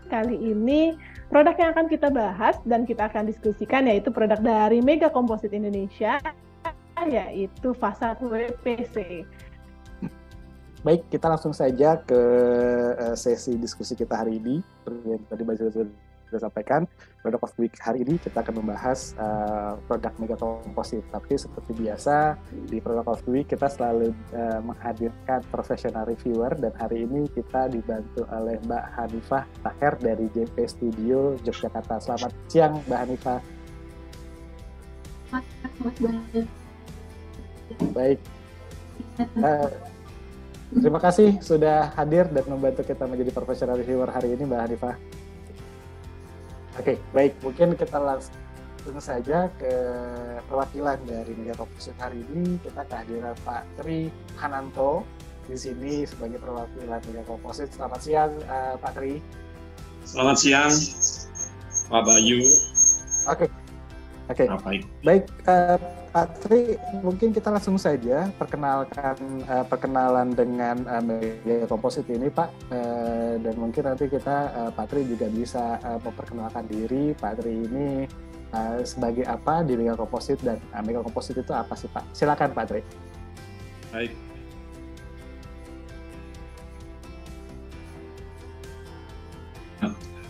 Kali ini produk yang akan kita bahas dan kita akan diskusikan yaitu produk dari Mega Composite Indonesia, yaitu fasad WPC. Baik, kita langsung saja ke sesi diskusi kita hari ini. Seperti yang tadi Mbak sudah sampaikan, produk of the week hari ini kita akan membahas produk Mega Composite. Tapi seperti biasa, di produk of the week kita selalu menghadirkan professional reviewer, dan hari ini kita dibantu oleh Mbak Hanifah Taher dari JP Studio Yogyakarta. Selamat siang, Mbak Hanifah. Baik. Terima kasih sudah hadir dan membantu kita menjadi professional reviewer hari ini, Mbak Hanifah. Oke, baik. Mungkin kita langsung saja ke perwakilan dari Mega Composite hari ini. Kita kehadiran Pak Tri Hananto di sini sebagai perwakilan Mega Composite. Selamat siang, Pak Tri. Selamat siang, Pak Bayu. Oke. Baik, Pak Tri, mungkin kita langsung saja perkenalan dengan Mega Composite ini, Pak. Dan mungkin nanti Pak Tri juga bisa memperkenalkan diri. Pak Tri ini sebagai apa di Mega Composite, dan Mega Composite itu apa sih, Pak? Silakan, Pak Tri. Baik.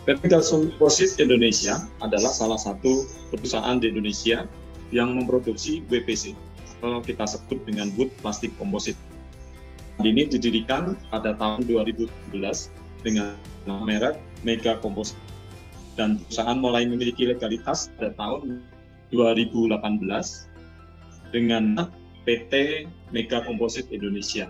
Mega Composite Indonesia adalah salah satu perusahaan di Indonesia yang memproduksi WPC, atau kita sebut dengan wood plastik komposit. Ini didirikan pada tahun 2017 dengan nama merek Mega Composite, dan perusahaan mulai memiliki legalitas pada tahun 2018 dengan PT Mega Composite Indonesia.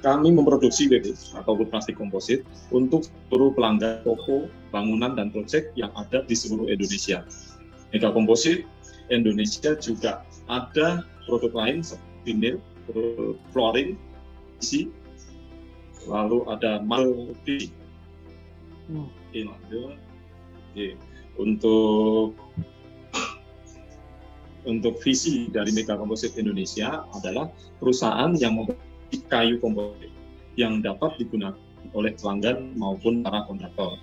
Kami memproduksi WPC atau wood plastik komposit untuk seluruh pelanggan toko, bangunan, dan proyek yang ada di seluruh Indonesia. Mega Composite Indonesia juga ada produk lain seperti vinyl, flooring, PVC, lalu ada multi. Untuk visi dari Mega Composite Indonesia adalah perusahaan yang memproduksi kayu komposit yang dapat digunakan oleh pelanggan maupun para kontraktor.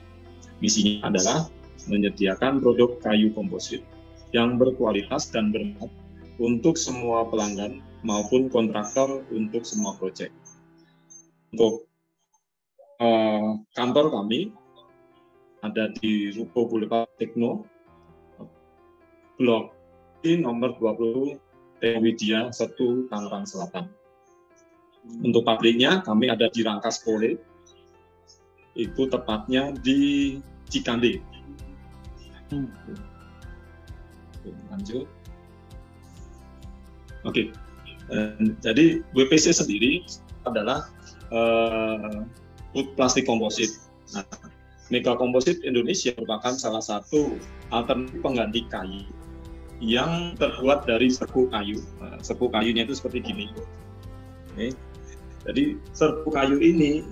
Misinya adalah menyediakan produk kayu komposit yang berkualitas dan bermanfaat untuk semua pelanggan maupun kontraktor untuk semua proyek. Untuk kantor kami ada di Ruko Boulevard Tekno, Blok nomor 20 Widya 1 Tangerang Selatan. Untuk pabriknya kami ada di Rangkas Pole, itu tepatnya di Cikande. Lanjut. Oke. Jadi WPC sendiri adalah wood plastik komposit. Nah, Mega Composite Indonesia merupakan salah satu alternatif pengganti kayu yang terbuat dari serbuk kayu. Serbuk kayunya itu seperti gini. Oke. Jadi serbuk kayu ini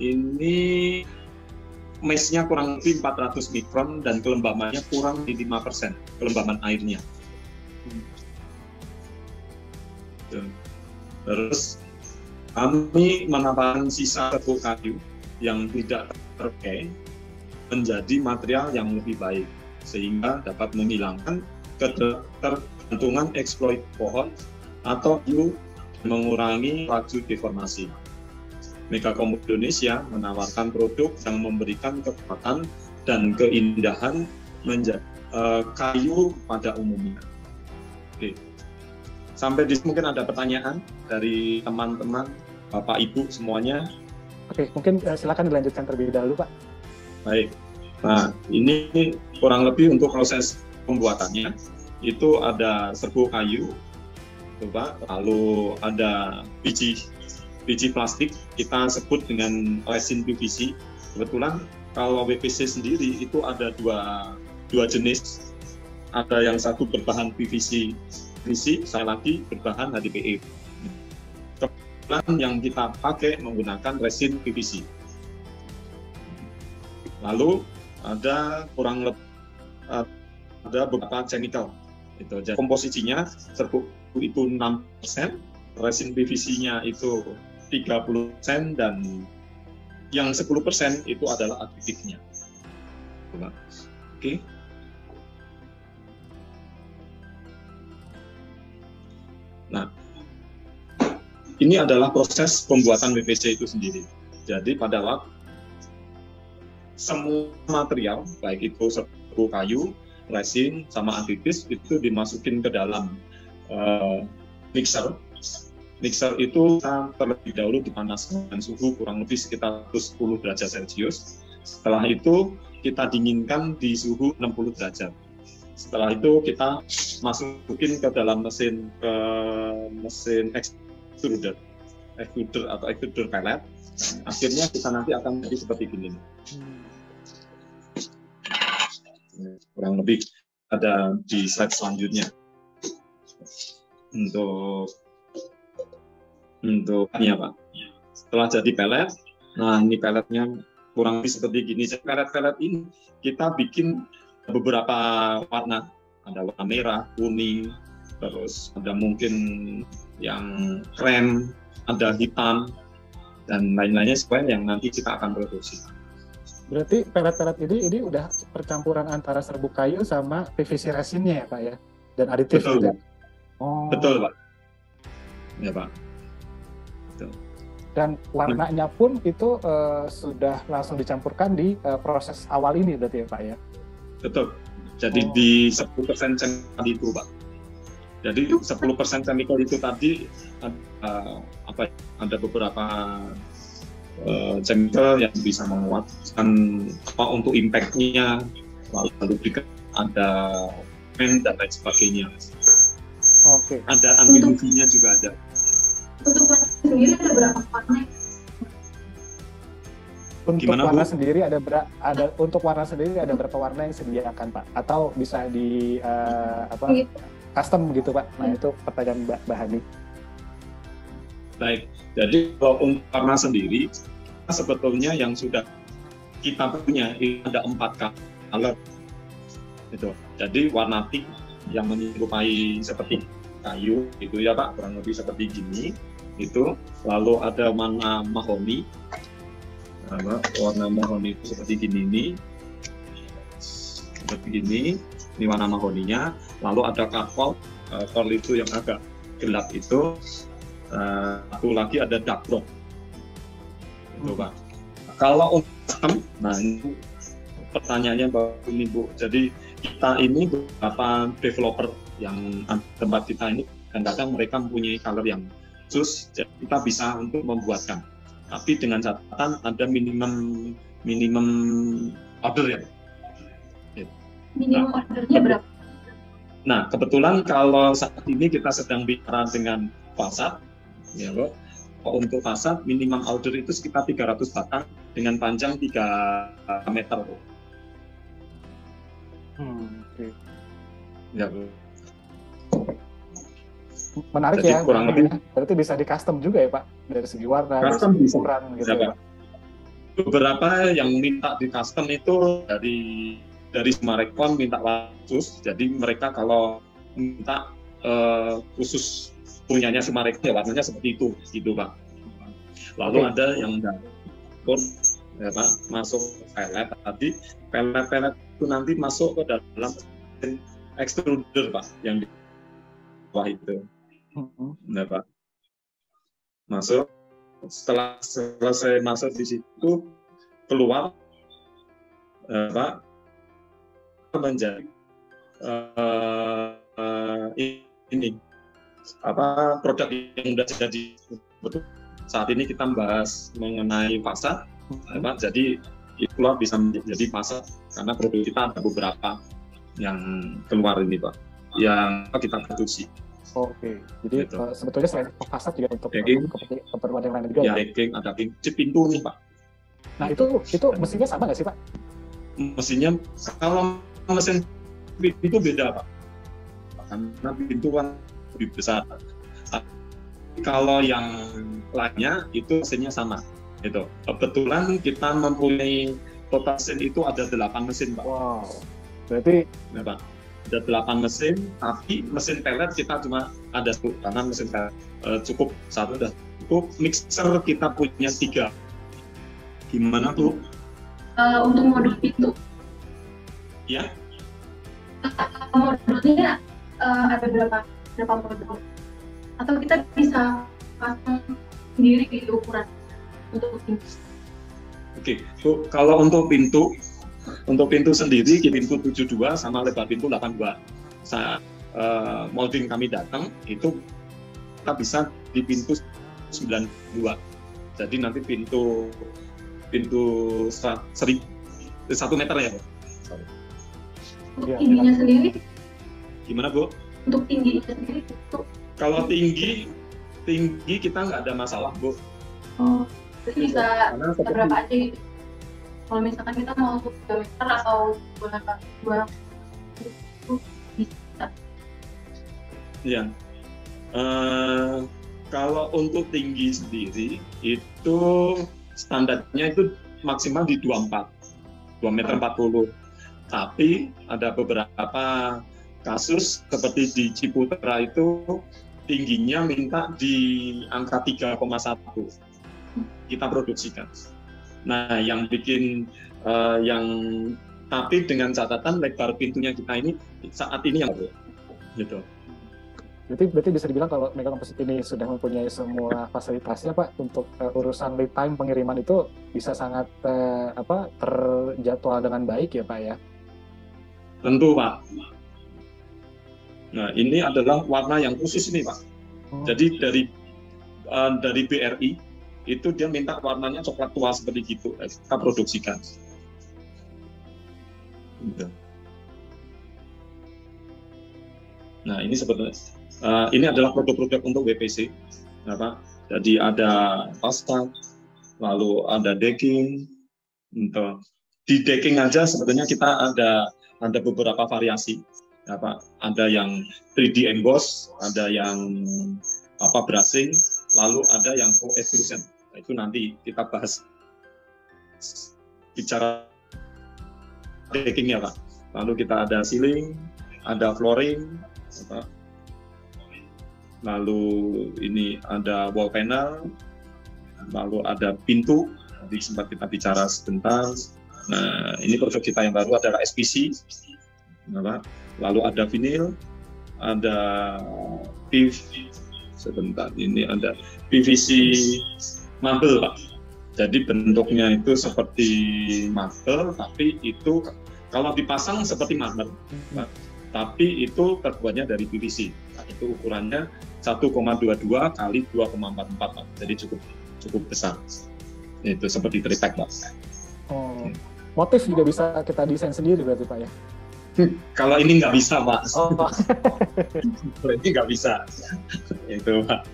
mesh-nya kurang lebih 400 mikron dan kelembabannya kurang di 5% kelembaban airnya. Terus kami menambahkan sisa serbuk kayu yang tidak terpakai menjadi material yang lebih baik, sehingga dapat menghilangkan ketergantungan eksploit pohon atau mengurangi laju deformasi. Mega Composite Indonesia menawarkan produk yang memberikan kekuatan dan keindahan menjadi kayu pada umumnya. Oke. Sampai di sini mungkin ada pertanyaan dari teman-teman, Bapak Ibu semuanya. Oke, mungkin silakan dilanjutkan terlebih dahulu, Pak. Baik. Nah, ini kurang lebih untuk proses pembuatannya. Itu ada serbuk kayu, Pak. Lalu ada biji plastik, kita sebut dengan resin PVC. Kebetulan kalau WPC sendiri itu ada dua jenis. Ada yang satu berbahan PVC, saya lagi berbahan HDPE. Kebetulan yang kita pakai menggunakan resin PVC. Lalu ada ada beberapa chemical. Jadi komposisinya serbuk itu 6%, resin PVC-nya itu 30% dan yang 10% itu adalah aditifnya. Oke. Nah, ini adalah proses pembuatan WPC itu sendiri. Jadi pada waktu semua material, baik itu serbuk kayu, resin, sama aditif itu dimasukin ke dalam mixer. Mixer itu kita terlebih dahulu dipanaskan dengan suhu kurang lebih sekitar 10 derajat Celcius. Setelah itu kita dinginkan di suhu 60 derajat. Setelah itu kita masukin ke dalam mesin extruder atau extruder pellet. Akhirnya kita nanti akan menjadi seperti ini. Kurang lebih ada di slide selanjutnya. Untuk ini apa? Setelah jadi pelet, nah ini peletnya kurang lebih seperti gini. Pelet-pelet ini kita bikin beberapa warna, ada warna merah, kuning, terus ada mungkin yang krem, ada hitam, dan lain-lainnya supaya yang nanti kita akan produksi. Berarti pelet-pelet ini udah percampuran antara serbuk kayu sama PVC resinnya ya Pak ya? Dan aditif betul, juga? Oh. Betul Pak. Ya Pak. Dan warnanya pun itu sudah langsung dicampurkan di proses awal ini berarti ya Pak ya? Betul. Jadi di 10% chemical itu Pak. Jadi 10% chemical itu tadi ada beberapa chemical yang bisa menguatkan untuk impact-nya, lalu ada dan lain sebagainya. Oke. Ada anti-UV-nya juga ada. Untuk warna sendiri ada berapa warna? Untuk warna sendiri untuk warna sendiri ada berapa warna yang disediakan Pak? Atau bisa di custom gitu Pak? Nah itu pertanyaan Mbak Hani. Baik, jadi kalau untuk warna sendiri sebetulnya yang sudah kita punya itu ada 4 color. Itu. Jadi warna pink yang menyerupai seperti kayu itu ya Pak, kurang lebih seperti gini. Itu lalu ada warna mahoni. Warna mahoni itu seperti gini nih. Seperti ini warna mahoninya. Lalu ada karpol itu yang agak gelap itu. Satu lagi ada dark brown. Itu Pak. Kalau untuk custom, nah ini pertanyaannya ini Bu. Jadi kita ini beberapa developer yang tempat kita ini kadang-kadang mereka mempunyai color yang khusus, jadi kita bisa untuk membuatkan. Tapi dengan catatan ada minimum order ya. Minimum ordernya berapa? Nah kebetulan kalau saat ini kita sedang bicara dengan fasad, ya Bu. Untuk fasad minimum order itu sekitar 300 batang dengan panjang 3 meter. Oke. Ya Bu. Menarik. Jadi, ya, kurang lebih. Berarti bisa di custom juga ya Pak, dari segi warna, custom dari segi ukuran gitu ya Pak. Beberapa yang minta di custom itu dari Smarekon minta khusus, jadi mereka kalau minta khusus punyanya Smarekon ya warnanya seperti itu, gitu Pak. Lalu ada yang pun ya Pak masuk pelet tadi, pelet itu nanti masuk ke dalam extruder Pak yang di bawah itu. Nah Pak, masuk, setelah selesai masuk di situ keluar Pak menjadi ini produk yang sudah jadi. Betul, saat ini kita membahas mengenai fasad Pak, jadi itulah bisa menjadi fasad karena produk kita ada beberapa yang keluar ini Pak yang kita produksi. Oke, jadi gitu. Sebetulnya selain fasad juga untuk keperluan yang lain juga ya? Decking, ada pintu nih Pak. Nah itu mesinnya sama nggak sih Pak? Mesinnya kalau mesin itu beda Pak, karena pintu kan lebih besar. Kalau yang lainnya itu mesinnya sama. Gitu. Kebetulan kita mempunyai total mesin itu ada 8 mesin Pak. Wow, berarti ya, Pak. ada 8 mesin, tapi mesin pelet kita cuma ada 1 karena mesin pelet cukup 1 udah cukup. Mixer kita punya 3. Gimana Bu? Untuk modul pintu, Ya, modulnya ada berapa modul? Atau kita bisa pasang sendiri gitu ukuran untuk pintu? oke. Bu, kalau untuk pintu sendiri, pintu 72 sama lebar pintu 82. Saat molding kami datang, itu kita bisa di pintu 92. Jadi nanti pintu 1 meter ya, Bu? Sorry. Untuk Iya, tingginya sendiri, Gimana Bu? untuk tingginya sendiri itu, Kalau tinggi kita nggak ada masalah Bu. jadi bisa Karena seperti- berapa aja gitu. Kalau misalkan kita mau 3 meter atau 2 itu bisa. Ya. Kalau untuk tinggi sendiri itu standarnya itu maksimal di 2 meter 40. Tapi ada beberapa kasus seperti di Ciputra itu tingginya minta di angka 3,1 kita produksikan. Nah, yang bikin tapi dengan catatan lebar pintunya kita ini saat ini yang gitu. Berarti bisa dibilang kalau Mega Composite ini sudah mempunyai semua fasilitasnya Pak untuk urusan lead time pengiriman itu bisa sangat terjadwal dengan baik ya Pak ya. Tentu Pak. Nah, ini adalah warna yang khusus ini Pak. Jadi dari BRI itu dia minta warnanya coklat tua seperti gitu, kita produksikan. Gitu. Nah, ini sebetulnya ini adalah produk-produk untuk WPC, ya, Pak. Jadi ada pasta, lalu ada decking. Untuk di decking aja sebetulnya kita ada beberapa variasi, ya, Pak. Ada yang 3D emboss, ada yang brushing, lalu ada yang full extrusion. Nah, itu nanti kita bahas bicara deckingnya, Pak. Lalu kita ada ceiling, ada flooring, Pak. Lalu ini ada wall panel, lalu ada pintu. Tadi sempat kita bicara sebentar. Nah, ini produk kita yang baru adalah SPC, Pak. Lalu ada vinyl, ada sebentar ini ada PVC marble, Pak. Jadi bentuknya itu seperti marble, tapi itu kalau dipasang seperti marble, Pak. Tapi itu terbuatnya dari PVC. Nah, itu ukurannya 1,22 kali 2,44, Pak. Jadi cukup besar. Itu seperti tripack, Pak. Oh, motif juga bisa kita desain sendiri berarti Pak ya? Kalau ini nggak bisa, Pak. Oh. Kalau ini nggak bisa. Itu, Pak.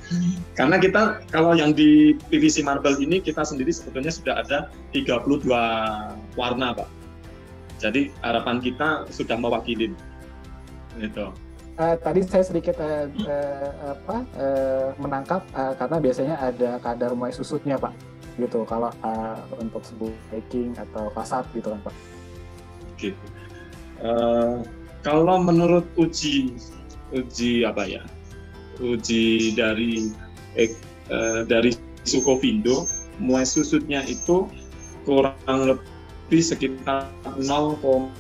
Karena kita kalau yang di PVC marble ini kita sendiri sebetulnya sudah ada 32 warna, Pak. Jadi harapan kita sudah mewakili. Itu. Tadi saya sedikit menangkap karena biasanya ada kadar mulai susutnya Pak, gitu. Kalau untuk sebuah decking atau fasad gitu kan Pak. Oke. Kalau menurut uji dari Sukovindo, mulai susutnya itu kurang lebih sekitar 0,1%.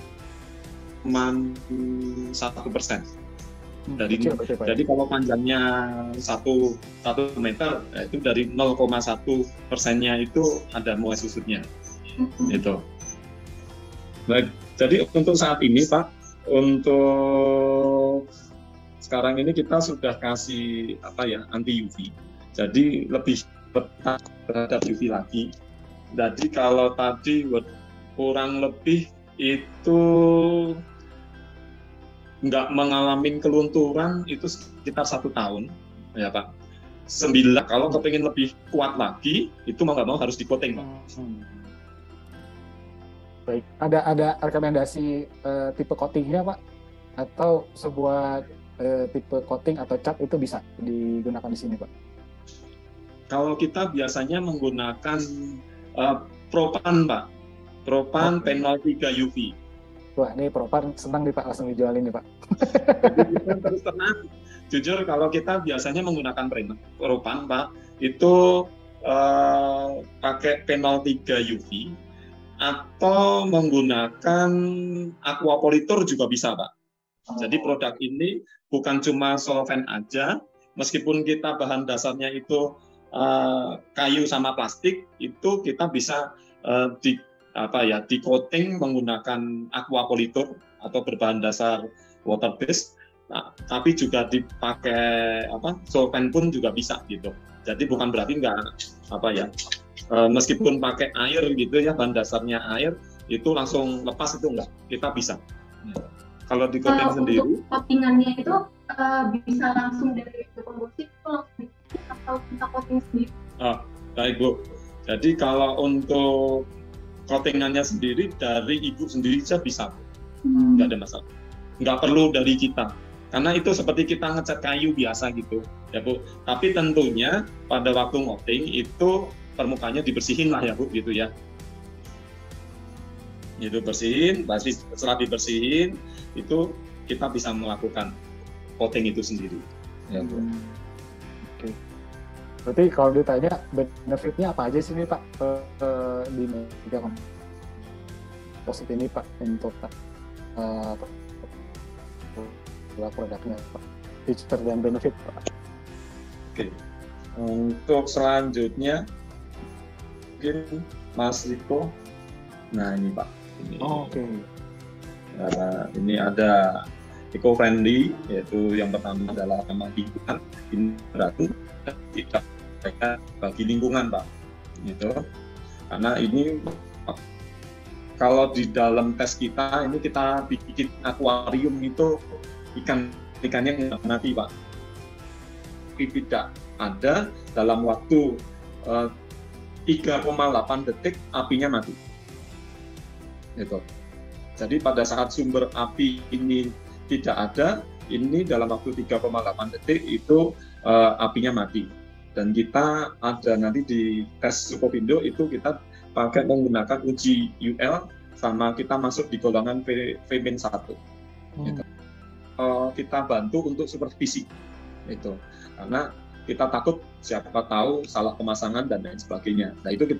Jadi kalau panjangnya 1 meter, itu dari 0,1%-nya itu ada mulai susutnya. Itu. Baik, jadi untuk saat ini Pak, untuk sekarang ini kita sudah kasih anti UV. Jadi lebih ketat terhadap UV lagi. Jadi kalau tadi kurang lebih itu nggak mengalami kelunturan itu sekitar 1 tahun, ya Pak. 9 kalau kepingin lebih kuat lagi itu mau nggak mau harus di-coating, Pak. Baik, ada rekomendasi tipe coatingnya Pak? Atau sebuah tipe coating atau cat itu bisa digunakan di sini Pak? Kalau kita biasanya menggunakan propan, Pak. Propan P03 UV. Wah, ini propan senang nih Pak, langsung dijualin nih Pak. Jadi kita terus terang, jujur kalau kita biasanya menggunakan propan, Pak, itu pakai P03 UV atau menggunakan aquapolitur juga bisa, Pak. Jadi produk ini bukan cuma solvent aja, meskipun kita bahan dasarnya itu kayu sama plastik, itu kita bisa di coating menggunakan aquapolitur atau berbahan dasar water based. Nah, tapi juga dipakai solvent pun juga bisa gitu. Jadi bukan berarti meskipun pakai air gitu ya, bahan dasarnya air itu langsung lepas, itu enggak, kita bisa. Kalau di coating sendiri, untuk coatingannya itu bisa langsung dari komposit itu langsung atau kita coating sendiri? Baik Bu. Jadi kalau untuk coatingannya sendiri dari ibu sendiri saja bisa, nggak ada masalah. Nggak perlu dari kita, karena itu seperti kita ngecat kayu biasa gitu, ya Bu. Tapi tentunya pada waktu coating itu permukaannya dibersihin lah ya Bu, gitu ya. Itu bersihin, setelah dibersihin itu kita bisa melakukan coating itu sendiri. Ya Bu. Oke. Berarti kalau ditanya benefitnya apa aja sih nih Pak di Mega Composite ini Pak untuk produknya Pak, feature dan benefit Pak. Oke. Untuk selanjutnya mungkin Mas Riko. Nah ini Pak. Oke. Nah, ini ada eco-friendly, yaitu yang pertama adalah ramah lingkungan, ini berarti tidak bagi lingkungan Pak. Gitu. Karena ini kalau di dalam tes kita ini kita bikin akuarium itu ikannya nggak mati Pak. Tapi tidak ada dalam waktu 3,8 detik apinya mati. Gitu. Jadi pada saat sumber api ini tidak ada, ini dalam waktu 3,8 detik itu apinya mati. Dan kita ada nanti di tes Sukovindo itu kita pakai menggunakan uji UL sama kita masuk di golongan V-1. Gitu. Kita bantu untuk supervisi itu, karena kita takut siapa tahu salah pemasangan dan lain sebagainya. Nah itu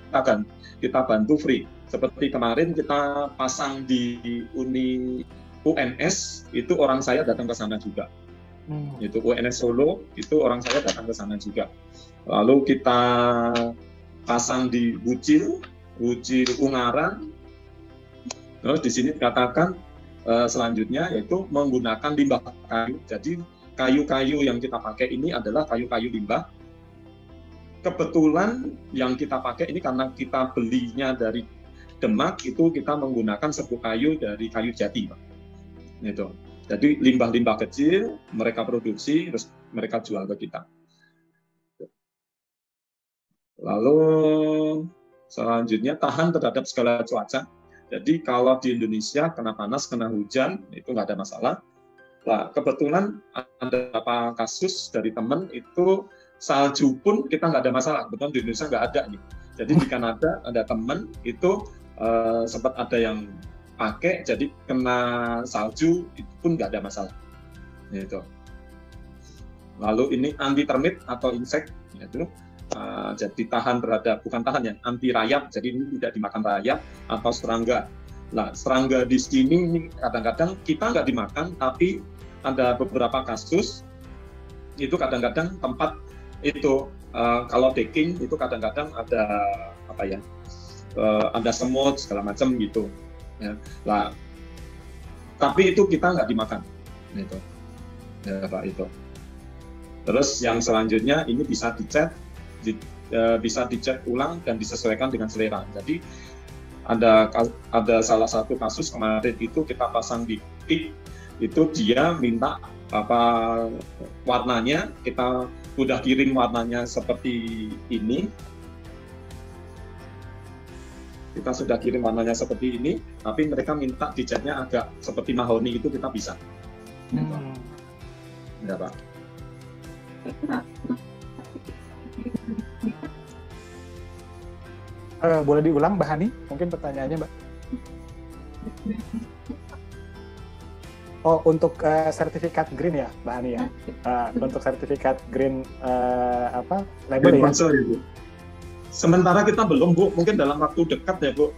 kita bantu free. Seperti kemarin kita pasang di UNS, itu orang saya datang ke sana juga. Itu UNS Solo, itu orang saya datang ke sana juga. Lalu kita pasang di Bucil Ungaran. Terus di sini dikatakan selanjutnya yaitu menggunakan limbah kayu. Jadi kayu-kayu yang kita pakai ini adalah kayu-kayu limbah. Kebetulan yang kita pakai ini karena kita belinya dari Demak, itu kita menggunakan serbuk kayu dari kayu jati, Pak. Gitu. Jadi limbah-limbah kecil mereka produksi, terus mereka jual ke kita. Lalu selanjutnya tahan terhadap segala cuaca. Jadi kalau di Indonesia kena panas, kena hujan, itu nggak ada masalah. Nah, kebetulan ada beberapa kasus dari teman itu salju pun kita nggak ada masalah. Kebetulan di Indonesia nggak ada nih. Jadi di Kanada ada teman itu sempat ada yang pakai, jadi kena salju itu pun nggak ada masalah. Gitu. Lalu ini anti termit atau insek, yaitu jadi tahan terhadap, bukan tahan ya, anti rayap. Jadi ini tidak dimakan rayap atau serangga. Nah, serangga di sini kadang-kadang kita nggak dimakan, tapi ada beberapa kasus itu kadang-kadang tempat itu kalau decking itu kadang-kadang ada ada semut segala macam gitu. Ya. Nah, tapi itu kita nggak dimakan, gitu. Ya, Pak, itu. Terus yang selanjutnya ini bisa dicat ulang dan disesuaikan dengan selera. Jadi ada salah satu kasus kemarin itu kita pasang di pik, itu dia minta warnanya, kita udah kirim warnanya seperti ini. Kita sudah kirim warnanya seperti ini, tapi mereka minta dicatnya agak seperti mahoni, itu kita bisa. Ya, Pak. Boleh diulang, Mbak Hani? Mungkin pertanyaannya, Mbak. Oh, untuk sertifikat green ya, Mbak Hani ya. Untuk sertifikat green label Green ya. sponsor itu. Sementara kita belum, Bu, mungkin dalam waktu dekat ya, Bu.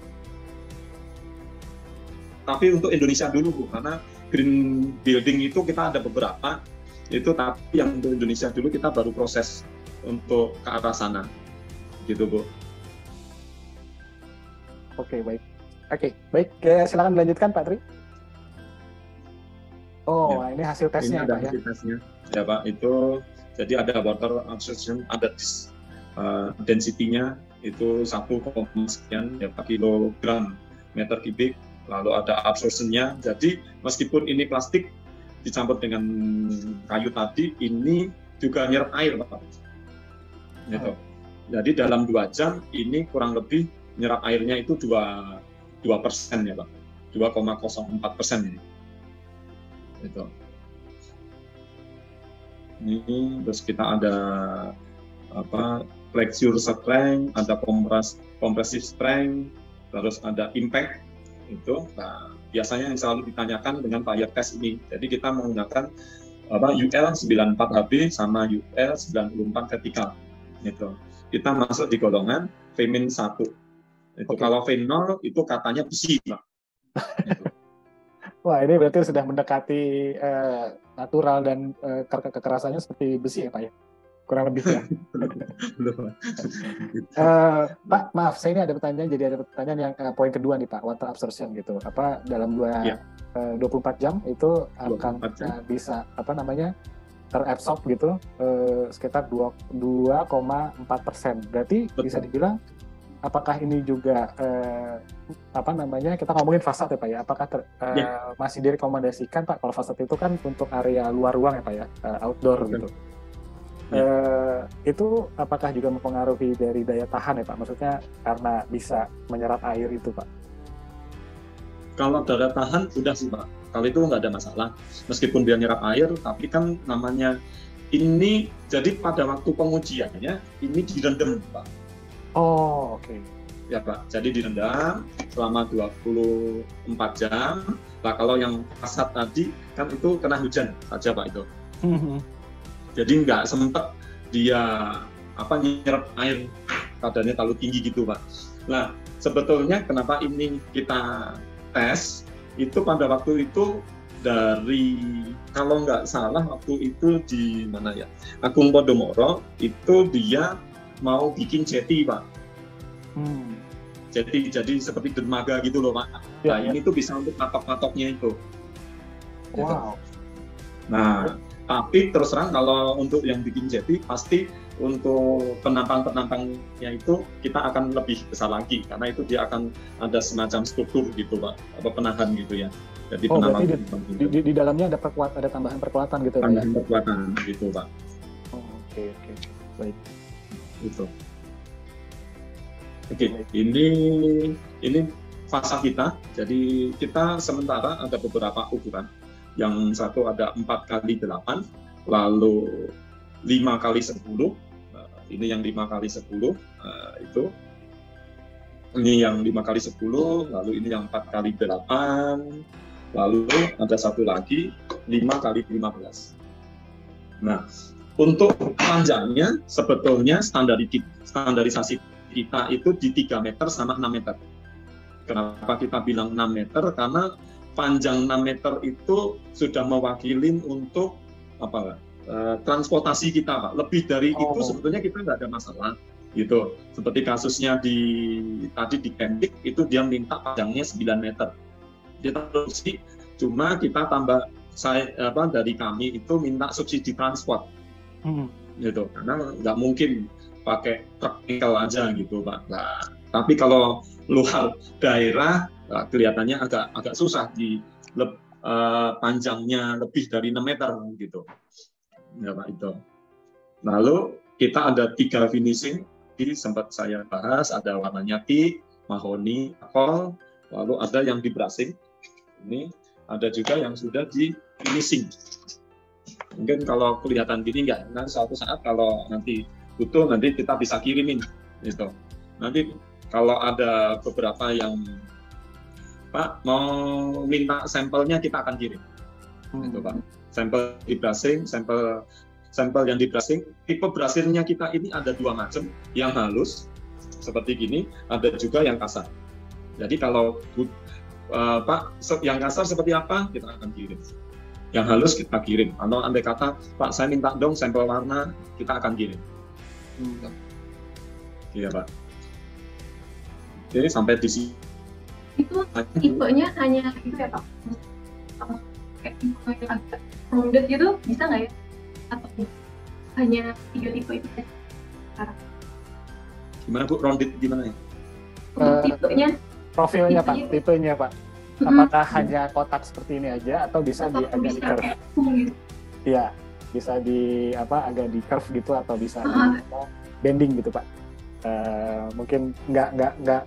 Tapi untuk Indonesia dulu, Bu, karena green building itu kita ada beberapa, itu tapi yang untuk Indonesia dulu kita baru proses untuk ke arah sana, gitu, Bu. Oke, baik. Silakan dilanjutkan, Pak Tri. Oh, ini hasil tesnya, ini ada Pak, hasil tesnya. Ya, Pak, itu jadi ada water absorption, ada density-nya itu 1, sekian ya, per kilogram meter kubik. Lalu ada absorption-nya. Jadi meskipun ini plastik dicampur dengan kayu tadi, ini juga nyerap air, Pak. Gitu. Jadi dalam 2 jam ini kurang lebih nyerap airnya itu 2% ya, Pak. 2,04% ini. Gitu. Ini terus kita ada flexure strength, ada compressive strength, terus ada impact itu. Nah, biasanya yang selalu ditanyakan dengan fire test ini. Jadi kita menggunakan UL 94HB sama UL 94 vertikal. Gitu. Kita masuk di golongan V-1. Itu kalau V0 itu katanya besi, Pak. Gitu. Wah, ini berarti sudah mendekati natural dan kekerasannya seperti besi ya, Pak ya? Kurang lebih ya. Pak, maaf, saya ini ada pertanyaan. Jadi ada pertanyaan yang poin kedua nih, Pak, water absorption gitu. Apa dalam 24 jam itu akan bisa terabsorb gitu sekitar 2,4%. Berarti bisa dibilang apakah ini juga kita ngomongin fasad ya, Pak ya? Apakah masih direkomendasikan, Pak, kalau fasad itu kan untuk area luar ruang ya, Pak ya, outdoor gitu. Itu apakah juga mempengaruhi dari daya tahan ya, Pak? Maksudnya karena bisa menyerap air itu, Pak? Kalau daya tahan udah sih, Pak. Kalau itu nggak ada masalah. Meskipun dia nyerap air, tapi kan namanya ini, jadi pada waktu pengujiannya ini direndam, Pak. Oh, oke. Ya, Pak. Jadi direndam selama 24 jam. Nah, kalau yang fasad tadi kan itu kena hujan saja, Pak, itu. Jadi nggak sempat dia nyerap air, kadarnya terlalu tinggi gitu, Pak. Nah, sebetulnya kenapa ini kita tes itu pada waktu itu dari, kalau nggak salah waktu itu di mana ya, Agung Podomoro itu dia mau bikin jeti, Pak. Jadi seperti dermaga gitu loh, Pak. Nah, ini tuh bisa untuk patok-patoknya itu. Wow. Nah, tapi terus terang kalau untuk yang bikin jeti pasti untuk penampang-penampangnya itu kita akan lebih besar lagi, karena itu dia akan ada semacam struktur gitu, Pak, penahan gitu ya. Jadi berarti di dalamnya ada tambahan perkuatan gitu, Pak. Tambahan perkuatan gitu, Pak. Oke. Baik. Gitu. Oke, ini fasa kita. Jadi kita sementara ada beberapa ukuran. Yang satu ada 4x8, lalu 5x10. Ini yang 5x10 itu. Ini yang 5x10, lalu ini yang 4x8, lalu ada satu lagi 5x15. Nah, untuk panjangnya sebetulnya standarisasi kita itu di 3 meter sama 6 meter. Kenapa kita bilang 6 meter? Karena panjang 6 meter itu sudah mewakili untuk transportasi kita, Pak. Lebih dari itu sebetulnya kita nggak ada masalah gitu. Seperti kasusnya tadi di Kentik itu dia minta panjangnya 9 meter. Dia produksi, cuma kita tambah dari kami itu minta subsidi transport. Gitu. Karena nggak mungkin pakai truk nikel aja gitu, Pak. Nah, tapi kalau luar daerah kelihatannya agak susah panjangnya lebih dari 6 meter gitu. Ya, Pak, itu. Lalu kita ada 3 finishing, sempat saya bahas, ada warnanya teak, mahoni, akol, lalu ada yang di brushing. Ini ada juga yang sudah di finishing. Mungkin kalau kelihatan gini enggak, nanti suatu saat kalau nanti butuh nanti kita bisa kirimin gitu. Nanti kalau ada beberapa yang Pak mau minta sampelnya kita akan kirim gitu Pak. Sampel di brushing, sampel yang di brushing, tipe brushingnya kita ini ada 2 macam, yang halus seperti gini, ada juga yang kasar. Jadi kalau Pak, yang kasar seperti apa, kita akan kirim. Yang halus kita kirim. Kalau andai kata, Pak saya minta dong sampel warna, kita akan kirim. Iya Pak. Jadi sampai di sini. Itu tipenya hanya itu ya Pak? Kayak tipe yang agak rounded gitu, bisa nggak ya? Atau hanya 3 tipe itu saja sekarang? Gimana Bu, rounded gimana ya? Untuk tipenya? Profilnya Pak, tipenya Pak. Apakah hanya kotak seperti ini aja atau bisa di agak di curve? Gitu. Iya, bisa di agak di curve gitu atau bisa bending gitu Pak. Mungkin nggak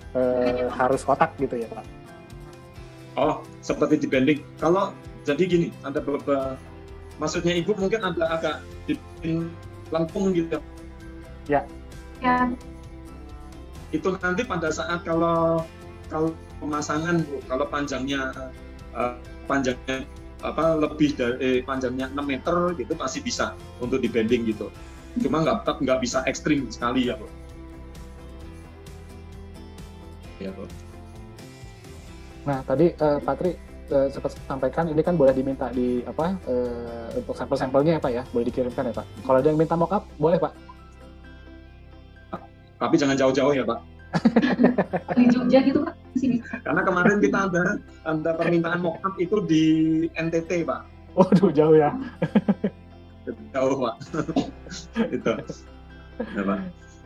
harus kotak gitu ya Pak. Oh, seperti di bending. Kalau jadi gini, ada beberapa, maksudnya Ibu mungkin ada agak dibikin lengkung gitu. Ya. Ya. Itu nanti pada saat kalau pemasangan Bu, kalau panjangnya lebih dari panjangnya 6 meter gitu masih bisa untuk di bending gitu. Cuma nggak bisa ekstrim sekali ya Bu. Ya Bu. Nah tadi Pak Tri sempat sampaikan ini kan boleh diminta untuk sampel-sampelnya ya Pak ya, boleh dikirimkan ya Pak. Kalau ada yang minta mock-up boleh Pak. Tapi jangan jauh-jauh ya Pak. Di Jogja gitu Pak, sini. Karena kemarin kita ada permintaan mock-up itu di NTT Pak. Waduh jauh ya. Jauh Pak. Itu. Ya Pak.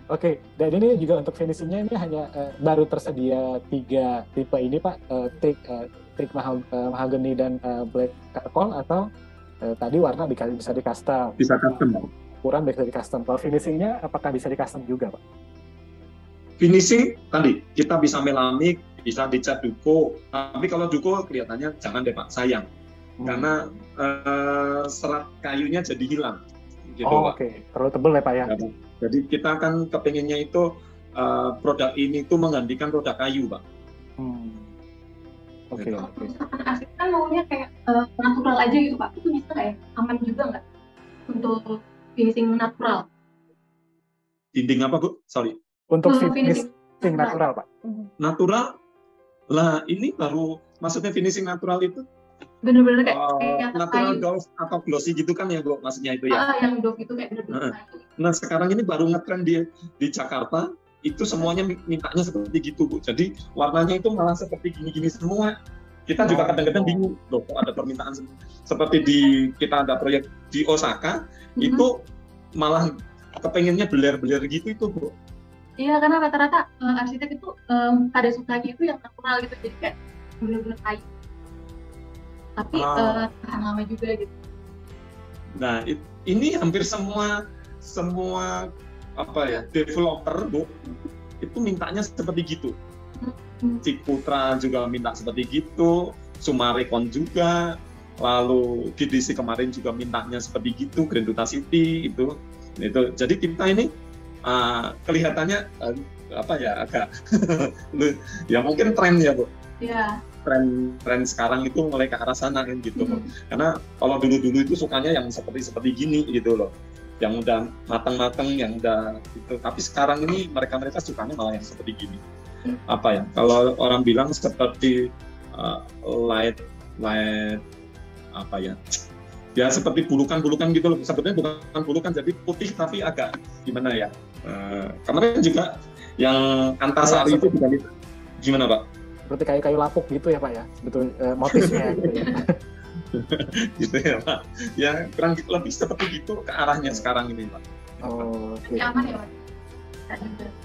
Oke, dan ini juga untuk finishingnya ini hanya baru tersedia 3 tipe ini Pak, teak mahogany dan black charcoal, atau tadi warna bisa di custom. Bisa custom Pak. Ukuran bisa di custom. Kalau finishingnya apakah bisa di custom juga Pak? Finishing tadi kita bisa melamik, bisa dicat duko. Tapi kalau duko kelihatannya jangan deh Pak, sayang. Karena serat kayunya jadi hilang. Gitu, oh Pak. Oke. Terlalu tebal ya Pak ya? Jadi kita kan kepinginnya itu produk ini tuh menggantikan produk kayu Pak. Oke. Misalkan asik kan maunya kayak natural aja gitu Pak, itu bisa nggak ya? Aman juga nggak untuk finishing natural? Dinding apa Bu? Sorry. Untuk finishing natural Pak? Natural? Lah ini baru, maksudnya finishing natural itu bener-bener kayak natural kayu. doff atau glossy gitu kan ya Bu, maksudnya itu ya? Yang doff itu kayak bener-bener kayu. Nah sekarang ini baru ngetren di Jakarta, itu semuanya mintanya seperti gitu Bu. Jadi warnanya itu malah seperti gini-gini semua. Kita juga kadang-kadang bingung, loh kok ada permintaan seperti kita ada proyek di Osaka, itu malah kepengennya beler-beler gitu itu Bu. Iya, karena rata-rata arsitek itu pada sukanya itu yang natural gitu, jadi kayak bener-bener kayu. Tapi tahan lama juga gitu. Nah, ini hampir semua developer Bu, itu mintanya seperti gitu. Ciputra juga minta seperti gitu, Sumarekon juga, lalu GDC kemarin juga mintanya seperti gitu, Grand Duta City itu. Jadi kita ini kelihatannya agak ya mungkin tren ya Bu. Iya. Tren sekarang itu mulai ke arah sana kan gitu. Karena kalau dulu itu sukanya yang seperti gini gitu loh. Yang udah matang-matang, yang udah gitu. Tapi sekarang ini mereka sukanya malah yang seperti gini. Kalau orang bilang seperti light ya seperti bulukan-bulukan gitu loh. Sebenarnya bukan bulukan, jadi putih tapi agak gimana ya. Kemarin juga yang Antasari itu juga gimana Pak? Seperti kayu-kayu lapuk gitu ya Pak ya, sebetulnya motifnya gitu ya. Gitu ya Pak. Ya kurang lebih seperti gitu ke arahnya sekarang ini Pak. Oh, okay. Aman ya Pak?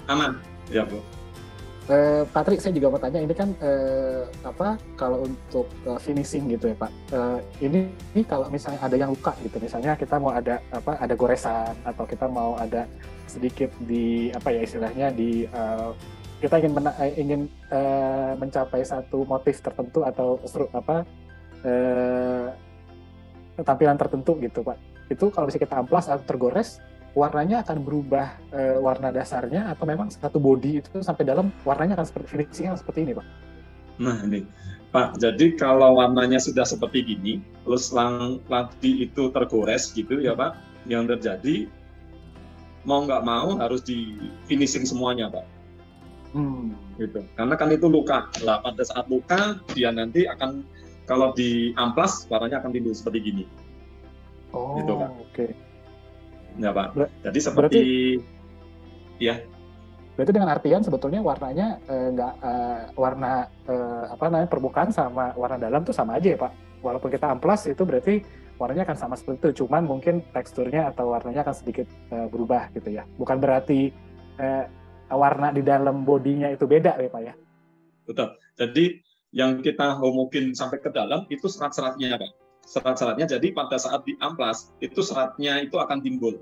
Aman, ya Bu. Patrick, saya juga mau tanya, ini kan kalau untuk finishing gitu ya Pak, ini kalau misalnya ada yang luka gitu, misalnya kita mau ada goresan atau kita mau ada sedikit kita ingin mencapai satu motif tertentu atau tampilan tertentu gitu Pak, itu kalau misalnya kita amplas atau tergores, warnanya akan berubah warna dasarnya, atau memang satu body itu sampai dalam warnanya akan finishingnya seperti ini Pak? Nah ini Pak, jadi kalau warnanya sudah seperti gini, terus lagi itu tergores gitu ya Pak, yang terjadi mau nggak mau harus di finishing semuanya Pak. Gitu. Karena kan itu luka. Lah pada saat luka dia nanti akan, kalau di amplas warnanya akan timbul seperti gini. Oh, gitu Pak. Oke. Ya Pak. Jadi seperti ya. Berarti dengan artian sebetulnya warnanya warna apa namanya permukaan sama warna dalam tuh sama aja ya Pak. Walaupun kita amplas itu berarti warnanya akan sama seperti itu, cuman mungkin teksturnya atau warnanya akan sedikit berubah gitu ya. Bukan berarti warna di dalam bodinya itu beda ya Pak ya. Betul. Jadi yang kita homogen sampai ke dalam itu serat-seratnya Pak. Serat-seratnya, jadi pada saat di amplas itu seratnya itu akan timbul.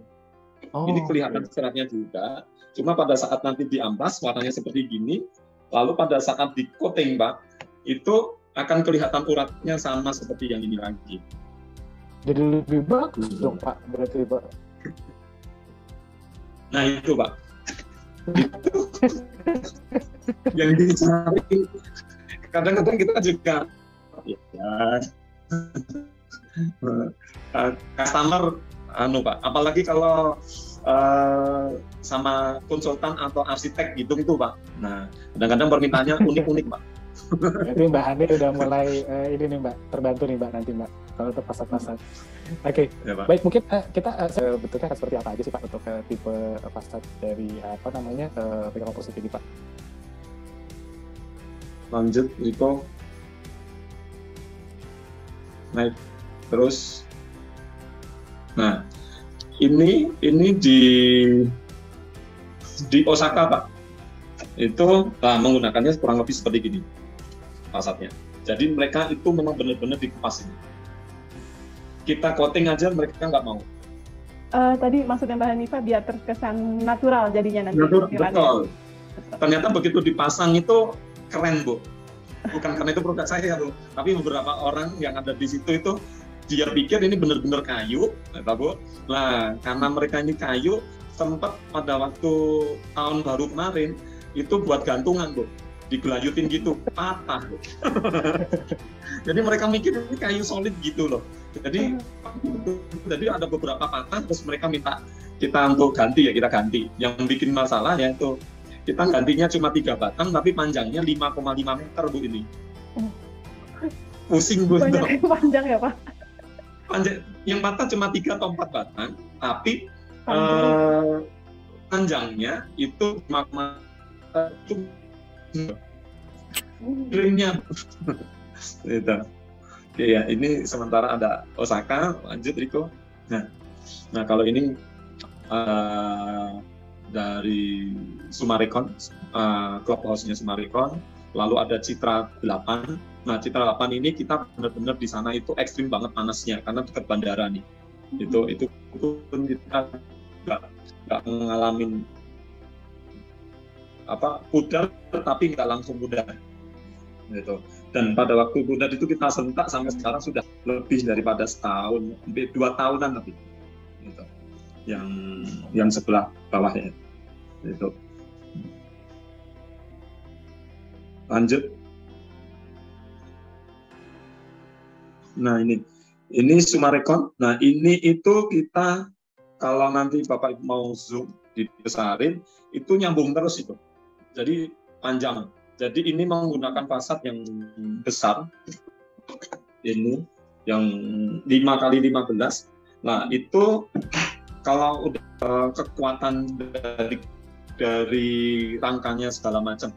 Ini kelihatan seratnya juga. Cuma pada saat nanti di amplas warnanya seperti gini, lalu pada saat di coating Pak, itu akan kelihatan uratnya sama seperti yang ini lagi. Jadi lebih bagus dong Pak, berarti Pak. Nah itu Pak. Itu yang dicari. Kadang-kadang kita juga customer Pak, apalagi kalau sama konsultan atau arsitek gitu Pak. Nah, kadang-kadang permintaannya unik-unik Pak. Jadi Mbak Hani udah mulai ini nih Mbak, terbantu nih Mbak nanti Mbak kalau untuk fasad-fasad. Oke. Ya, baik, mungkin kita bentuknya akan seperti apa aja sih Pak untuk tipe fasad dari apa namanya Mega Composite ini Pak? Lanjut Riko. Naik terus. Nah, ini di Osaka Pak. Itu menggunakannya kurang lebih seperti gini fasadnya. Jadi mereka itu memang benar-benar dikupas ini. Kita coating aja mereka nggak mau. Tadi maksudnya Mbak Hanifah biar terkesan natural jadinya nanti. Betul. Ternyata begitu dipasang itu keren Bu. Bukan karena itu produk saya Bu, tapi beberapa orang yang ada di situ itu dia pikir ini benar-benar kayu, Bu. Nah, karena mereka ini kayu, sempat pada waktu tahun baru kemarin itu buat gantungan Bu, digelayutin gitu, patah Bu. Jadi mereka mikir ini kayu solid gitu loh. Jadi ada beberapa patah, terus mereka minta kita untuk ganti ya, kita ganti. Yang bikin masalah ya itu kita gantinya cuma 3 batang, tapi panjangnya 5,5 meter Bu ini. Pusing Bu. Banyak panjang ya Pak? Panjang, yang patah cuma 3 atau 4 batang, tapi panjangnya itu 5,5 ringnya. Gitu. Oke ya, ini sementara ada Osaka, lanjut Riko. Nah kalau ini dari Summarecon, clubhouse-nya Summarecon, lalu ada Citra 8. Nah Citra 8 ini kita benar-benar di sana itu ekstrim banget panasnya karena dekat bandara nih. Itu pun kita nggak ngalamin pudar tapi nggak langsung pudar gitu. Dan pada waktu pudar itu kita sentak sampai sekarang sudah lebih daripada setahun, hampir 2 tahunan lebih gitu. Yang sebelah bawahnya itu. Lanjut. Nah ini Summarecon. Nah ini itu kita kalau nanti Bapak mau zoom dibesarin itu nyambung terus itu. Jadi panjang. Jadi ini menggunakan fasad yang besar. Ini yang 5x15. Nah itu kalau udah kekuatan dari rangkanya segala macam.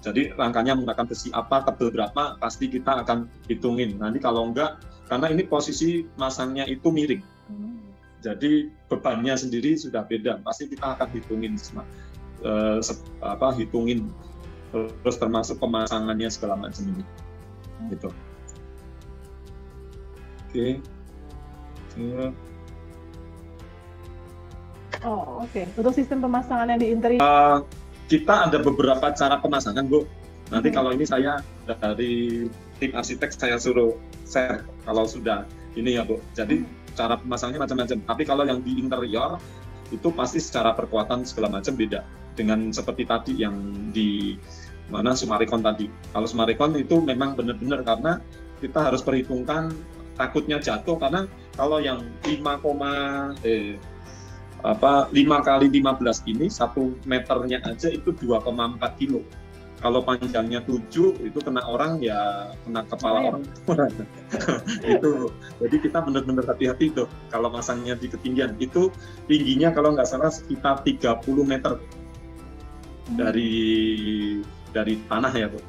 Jadi rangkanya menggunakan besi apa, tebal berapa, pasti kita akan hitungin. Nanti kalau enggak, karena ini posisi masangnya itu miring. Jadi bebannya sendiri sudah beda, pasti kita akan hitungin hitungin terus termasuk pemasangannya segala macam ini. Gitu. Oke. Oke. Untuk sistem pemasangannya di interior kita ada beberapa cara pemasangan Bu. Nanti kalau ini saya dari tim arsitek saya suruh share kalau sudah ini ya Bu. Jadi cara pemasangannya macam-macam. Tapi kalau yang di interior itu pasti secara perkuatan segala macam beda dengan seperti tadi yang di mana Sumarekon tadi. Kalau Sumarekon itu memang benar-benar karena kita harus perhitungkan takutnya jatuh, karena kalau yang 5 kali 15 ini 1 meternya aja itu 2,4 kilo. Kalau panjangnya 7 itu kena orang ya kena kepala orang. Itu. Jadi kita benar-benar hati-hati tuh kalau masangnya di ketinggian. Itu tingginya kalau nggak salah sekitar 30 meter dari tanah ya, Bu.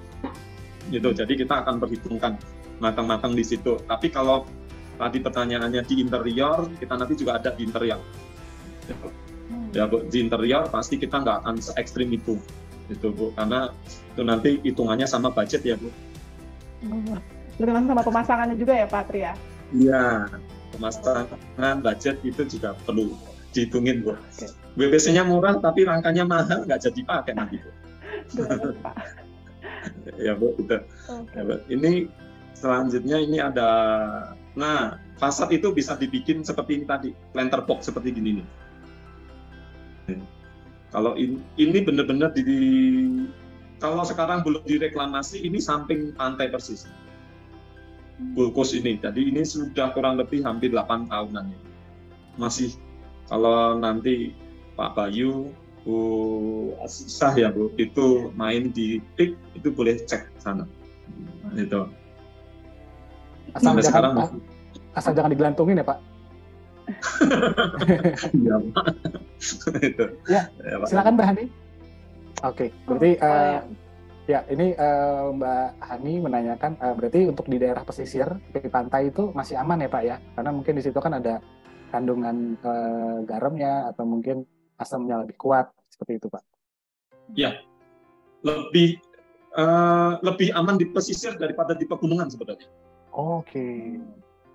Gitu. Jadi kita akan perhitungkan matang-matang di situ. Tapi kalau tadi pertanyaannya di interior, kita nanti juga ada di interior. Ya, Bu, di interior pasti kita nggak akan se-ekstrim itu, Bu, karena itu nanti hitungannya sama budget ya, Bu. Berarti sama pemasangannya juga ya, Pak Tri ya? Iya, pemasangan budget itu juga perlu dihitungin, Bu. Okay. WPC-nya murah tapi rangkanya mahal, nggak jadi pakai nanti, Bu. Ya, Bu, itu. Okay. Ya, Bu. Ini selanjutnya ini ada, nah fasad itu bisa dibikin seperti ini tadi, planter box seperti gini nih. Kalau ini benar-benar kalau sekarang belum direklamasi, ini samping pantai persis. Bulkos ini, jadi ini sudah kurang lebih hampir 8 tahunan. Masih, kalau nanti Pak Bayu, Bu Asisah ya, Bu, itu main di PIK, itu boleh cek sana. Itu. Asal jangan digelantungin ya, Pak. Iya, Pak. Itu. Ya, silakan Mbak Hani. Oke, berarti ya ini Mbak Hani menanyakan berarti untuk di daerah pesisir di pantai itu masih aman ya, Pak ya? Karena mungkin di situ kan ada kandungan garamnya atau mungkin asamnya lebih kuat seperti itu, Pak. Ya, lebih aman di pesisir daripada di pegunungan sebenarnya. Oke.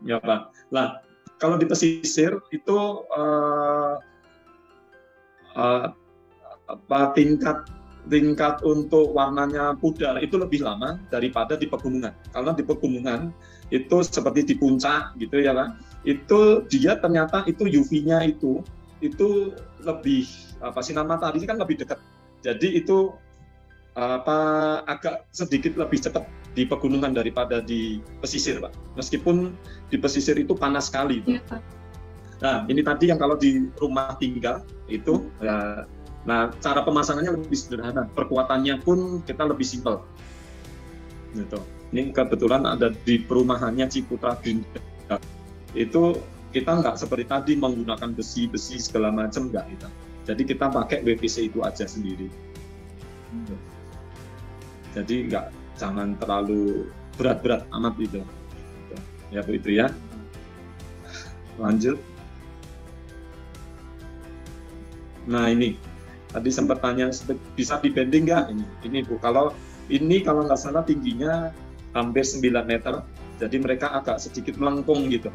Ya, Pak. Lah, kalau di pesisir itu tingkat untuk warnanya pudar itu lebih lama daripada di pegunungan. Karena di pegunungan itu seperti di puncak gitu ya, Pak. Itu dia ternyata itu UV-nya itu lebih sinar matahari kan lebih dekat. Jadi itu agak sedikit lebih cepat di pegunungan daripada di pesisir, Pak. Meskipun di pesisir itu panas sekali, Pak. Ya, Pak. Nah, ini tadi yang kalau di rumah tinggal itu, nah cara pemasangannya lebih sederhana, perkuatannya pun kita lebih simpel. Gitu. Ini kebetulan ada di perumahannya Ciputra Dinda. Itu kita nggak seperti tadi menggunakan besi segala macam, nggak kita. Jadi kita pakai WPC itu aja sendiri. Gitu. Jadi jangan terlalu berat-berat amat itu. Ya, Bu, itu ya. Lanjut. Nah, ini tadi sempat tanya bisa dibanding nggak ini Bu. Kalau nggak salah tingginya hampir 9 meter. Jadi mereka agak sedikit melengkung gitu.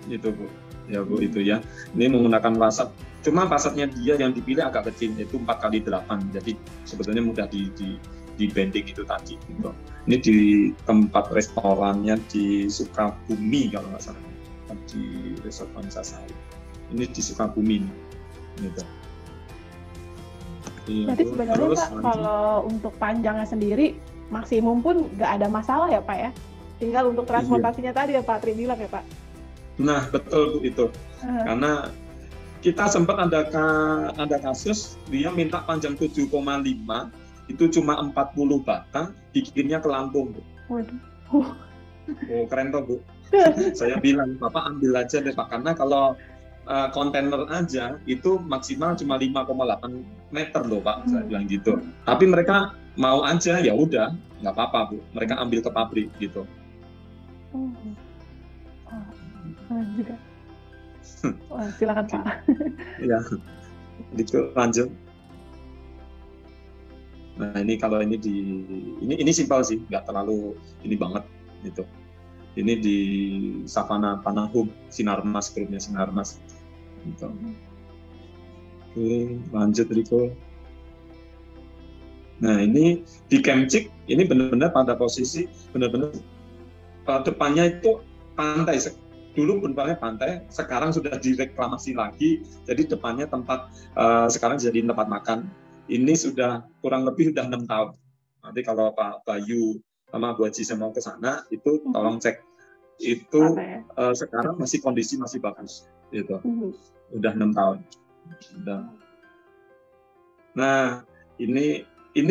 Itu, Bu. Ya, Bu, itu ya. Ini menggunakan fasad. Cuma fasadnya dia yang dipilih agak kecil, itu 4x8. Jadi sebetulnya mudah di bending itu tadi. Gitu. Ini di tempat restorannya di Sukabumi kalau nggak salah, di Resort Sasari. Ini di Sukabumi. Gitu. Jadi sebenarnya Pak, kalau untuk panjangnya sendiri maksimum pun nggak ada masalah ya, Pak ya? Tinggal untuk transportasinya tadi ya Pak Tri bilang ya, Pak? Nah, betul, Bu, itu. Karena kita sempat ada kasus dia minta panjang 7,5, itu cuma 40 batang, dikirimnya ke Lampung, Bu. Waduh. Oh, keren toh, Bu. Saya bilang, Bapak ambil aja deh, Pak, karena kalau kontainer aja itu maksimal cuma 5,8 meter loh, Pak. Saya bilang gitu. Tapi mereka mau aja, ya udah, nggak apa-apa, Bu. Mereka ambil ke pabrik gitu. Juga. Wah, silakan Pak. Ya, gitu, lanjut. Nah, ini kalau ini ini simpel sih, nggak terlalu ini banget gitu. Ini di Savana Panahum, Sinarmas, grupnya Sinarmas. Gitu. Oke, lanjut Riko. Nah, ini di Kemcik, ini benar-benar pada posisi benar-benar depannya itu pantai. Dulu benar-benar pantai, sekarang sudah direklamasi lagi. Jadi depannya tempat sekarang jadi tempat makan. ini sudah kurang lebih sudah 6 tahun. Nanti kalau Pak Bayu sama Bu Haji mau ke sana, itu tolong cek. Itu sekarang kondisi masih bagus. Gitu. Udah 6 tahun. Udah. Nah, ini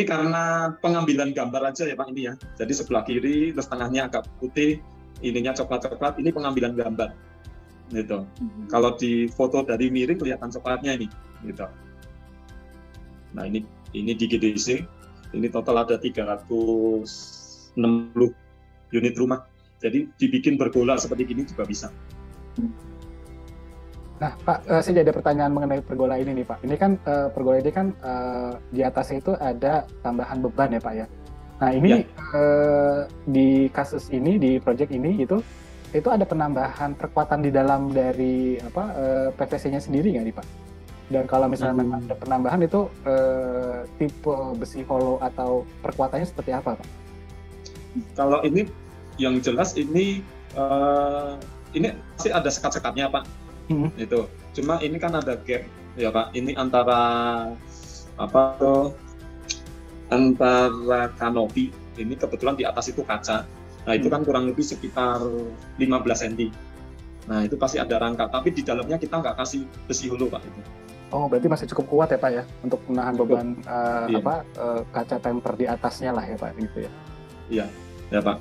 karena pengambilan gambar aja ya Pak ini ya. Jadi sebelah kiri, terus tengahnya agak putih, ininya coklat-coklat, ini pengambilan gambar. Gitu. Kalau di foto dari miring kelihatan coklatnya ini. Gitu. Nah ini di GDC, ini total ada 360 unit rumah. Jadi dibikin bergola seperti ini juga bisa. Nah Pak, saya ada pertanyaan mengenai pergola ini nih Pak. Ini kan pergola ini kan di atasnya itu ada tambahan beban ya Pak ya. Nah ini di kasus ini, di project ini itu ada penambahan perkuatan di dalam dari PVC-nya sendiri nggak nih Pak? Dan kalau misalnya memang ada penambahan itu tipe besi hollow atau perkuatannya seperti apa Pak? Kalau ini yang jelas ini masih ada sekat-sekatnya Pak. Itu. Cuma ini kan ada gap ya Pak. Ini antara antara kanopi. Ini kebetulan di atas itu kaca. Nah itu kan kurang lebih sekitar 15 cm. Nah itu pasti ada rangka. Tapi di dalamnya kita nggak kasih besi hollow Pak itu. Oh, berarti masih cukup kuat ya Pak ya untuk menahan beban kaca temper di atasnya lah ya Pak gitu ya. Iya, ya Pak.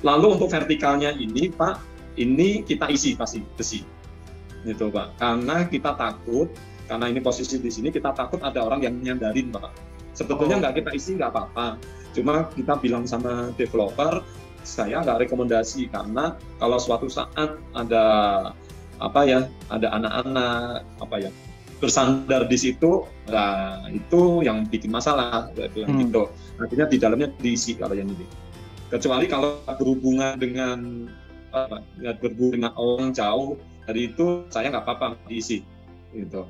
Lalu untuk vertikalnya ini Pak, ini kita isi pasti besi. Gitu Pak. Karena kita takut, karena ini posisi di sini kita takut ada orang yang nyandarin Pak. Sebetulnya nggak kita isi nggak apa-apa. Cuma kita bilang sama developer, saya nggak rekomendasi karena kalau suatu saat ada ada anak-anak bersandar di situ, nah itu yang bikin masalah, gitu. Artinya di dalamnya diisi kalau yang ini. Kecuali kalau berhubungan dengan orang jauh, dari itu saya nggak apa-apa diisi, gitu.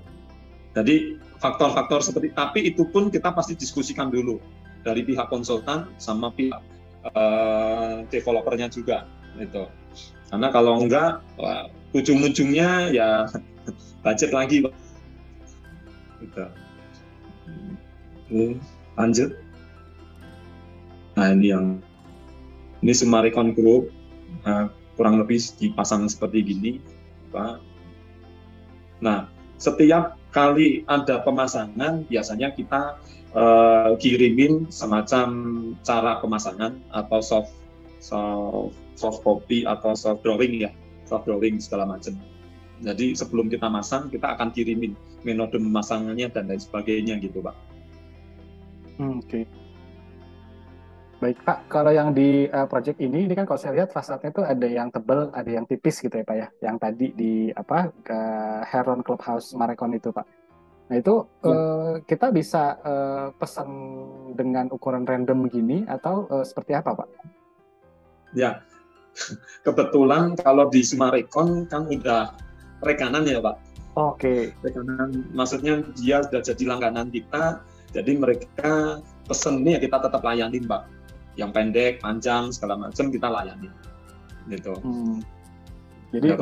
Jadi faktor-faktor seperti, tapi itu pun kita pasti diskusikan dulu dari pihak konsultan sama pihak developernya juga, gitu. Karena kalau enggak, ujung-ujungnya ya budget lagi. Gitu. Lanjut. Nah ini Sumarecon Group, kurang lebih dipasang seperti gini, Pak. Nah, setiap kali ada pemasangan, biasanya kita kirimin semacam cara pemasangan atau soft copy atau soft drawing segala macam. Jadi sebelum kita masang, kita akan kirimin metode pemasangannya dan lain sebagainya gitu Pak. Oke. Baik Pak, kalau yang di project ini kan kalau saya lihat fasadnya itu ada yang tebal, ada yang tipis gitu ya Pak ya. Yang tadi di Heron Clubhouse Sumarecon itu Pak. Nah itu kita bisa pesan dengan ukuran random begini atau seperti apa Pak? Ya, kebetulan kalau di Sumarecon kan udah rekanan ya Pak. Oke. Rekanan, maksudnya dia sudah jadi langganan kita, jadi mereka pesen nih ya kita tetap layanin Pak. Yang pendek, panjang, segala macam kita layanin. Gitu. Jadi ya,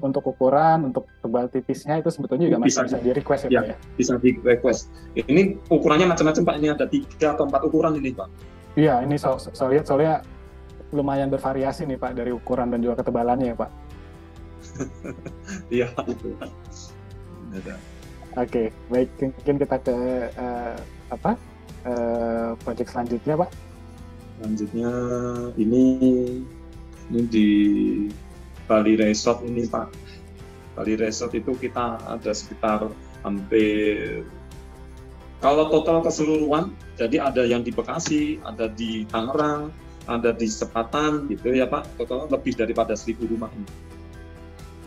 untuk ukuran, untuk tebal tipisnya itu sebetulnya juga masih bisa di-request ya Pak ya? Bisa di-request. Ini ukurannya macam-macam Pak, ini ada 3 atau 4 ukuran ini Pak. Iya, ini saya lihat soalnya lumayan bervariasi nih Pak dari ukuran dan juga ketebalannya ya Pak. Iya itu. Oke, baik, mungkin kita ke project selanjutnya Pak. Selanjutnya ini di Bali Resort ini Pak. Bali Resort itu kita ada sekitar hampir, kalau total keseluruhan, jadi ada yang di Bekasi, ada di Tangerang, ada di Sepatan gitu ya Pak. Total lebih daripada 1.000 rumah ini.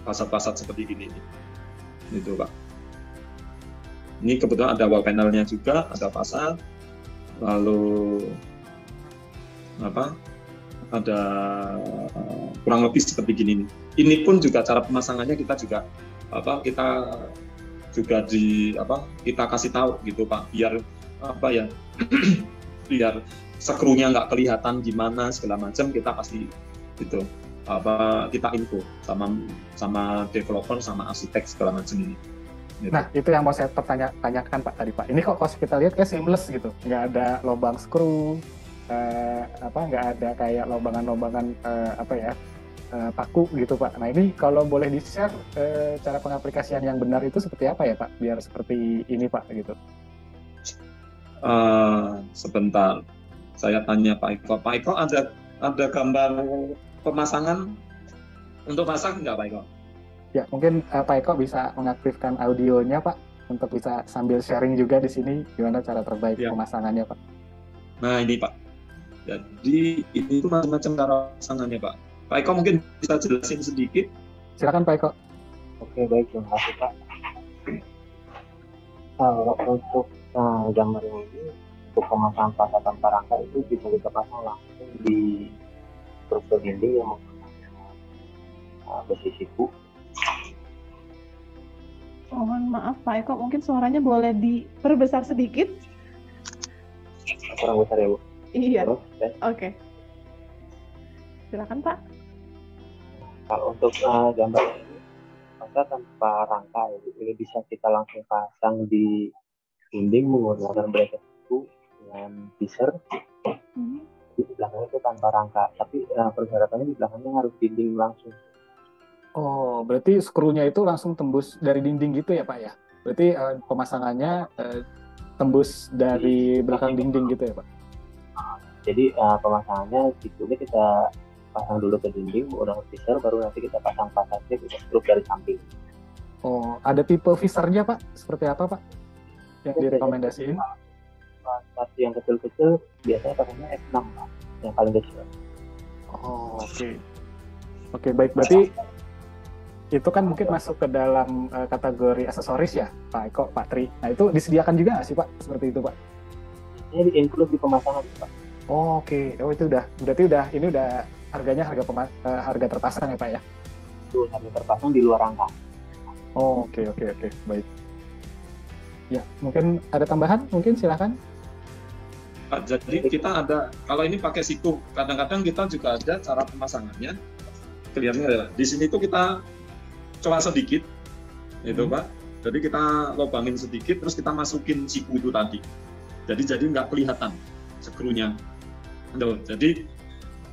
Fasad-fasad seperti gini itu Pak. Ini kebetulan ada wall panelnya juga, ada fasad, lalu ada kurang lebih seperti gini nih. Ini pun juga cara pemasangannya kita juga kita kasih tahu gitu Pak, biar biar skrunya nggak kelihatan gimana segala macam, kita pasti gitu kita info sama developer sama arsitek segala macam ini Gitu. Nah, itu yang mau saya tanyakan Pak tadi Pak. Ini kok pas kita lihat kayak seamless gitu, nggak ada lubang skru, nggak ada kayak lobangan-lobangan paku gitu Pak. Nah ini kalau boleh di-share cara pengaplikasian yang benar itu seperti apa ya Pak, biar seperti ini Pak gitu. Sebentar, saya tanya Pak Eko. Pak Eko ada gambar pemasangan untuk pasang nggak Pak Eko? Ya mungkin Pak Eko bisa mengaktifkan audionya Pak untuk bisa sambil sharing juga di sini gimana cara terbaik pemasangannya Pak. Nah ini Pak, jadi ini itu macam-macam cara pemasangannya Pak. Pak Eko mungkin bisa jelasin sedikit. Silakan Pak Eko. Oke, baik, terima kasih Pak. Untuk gambar ini, untuk pemasangan fasad tanpa rangka itu bisa kita pasang langsung di struktur dinding yang menggunakan besi siku. Mohon maaf Pak Eko, mungkin suaranya boleh diperbesar sedikit. Kurang besar ya Bu? Iya. Terus, Oke. Silakan Pak. Kalau untuk gambar ini, fasad tanpa rangka ini bisa kita langsung pasang di dinding menggunakan bracket siku dengan teaser. Di belakangnya itu tanpa rangka, tapi persyaratannya di belakangnya harus dinding langsung. Oh, berarti skrunya itu langsung tembus dari dinding gitu ya Pak ya? Berarti pemasangannya tembus dari belakang dinding gitu ya Pak? Jadi pemasangannya sikunya kita pasang dulu ke dinding, menggunakan teaser, baru nanti kita pasang fasadnya, kita struk dari samping. Oh, ada tipe visernya Pak? Seperti apa Pak yang direkomendasiin? Fasad yang kecil-kecil biasanya pakainya F6 Pak, yang paling kecil. Oh, oke, baik, berarti itu kan mungkin masuk ke dalam kategori aksesoris ya Pak Eko, Pak Tri. Nah itu disediakan juga nggak sih Pak seperti itu Pak? Ini di-include di pemasangan Pak. Oh, oke. Oh itu berarti ini udah harganya harga terpasang ya Pak ya? Itu harga terpasang di luar rangka. Oh, oke, baik. Ya, mungkin ada tambahan? Mungkin silakan. Pak, jadi kita ada, kalau ini pakai siku, kadang-kadang kita juga ada cara pemasangannya. Kelihatannya adalah di sini tuh kita coba sedikit, itu Pak. Jadi kita lubangin sedikit, terus kita masukin siku itu tadi. Jadi nggak kelihatan skrunya. Jadi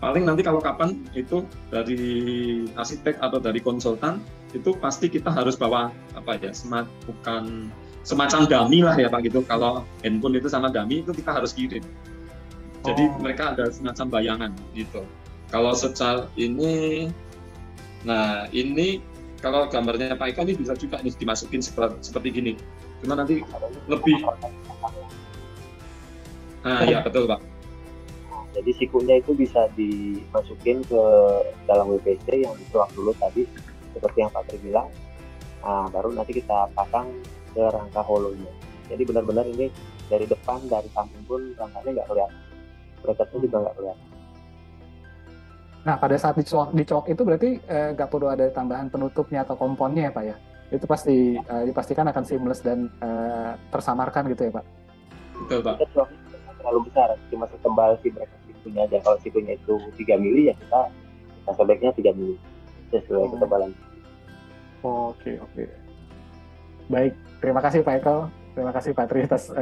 paling nanti kalau kapan itu dari arsitek atau dari konsultan itu pasti kita harus bawa semacam dummy lah ya Pak gitu. Kalau handphone itu sama dummy itu kita harus kirim. Jadi mereka ada semacam bayangan gitu. Kalau secara ini, nah ini kalau gambarnya Pak Eko ini bisa juga ini dimasukin seperti gini. Cuma nanti lebih. Nah ya betul Pak. Jadi sikunya itu bisa dimasukin ke dalam WPC yang dituang dulu tadi, seperti yang Pak Tri bilang. Nah, baru nanti kita pasang ke rangka holonya. Jadi benar-benar ini dari depan, dari samping pun rangkanya nggak kelihatan. Bracketnya juga nggak kelihatan. Nah, pada saat dicok itu berarti nggak perlu ada tambahan penutupnya atau komponnya ya Pak ya? Itu pasti dipastikan akan seamless dan tersamarkan gitu ya Pak? Betul Pak. Terlalu besar, cuma setebal si bracket sikunya aja. Kalau sikunya itu 3 mili ya kita sobeknya 3 mili sesuai ketebalan. Oke. Baik, terima kasih Pak Eko, terima kasih Pak Tri atas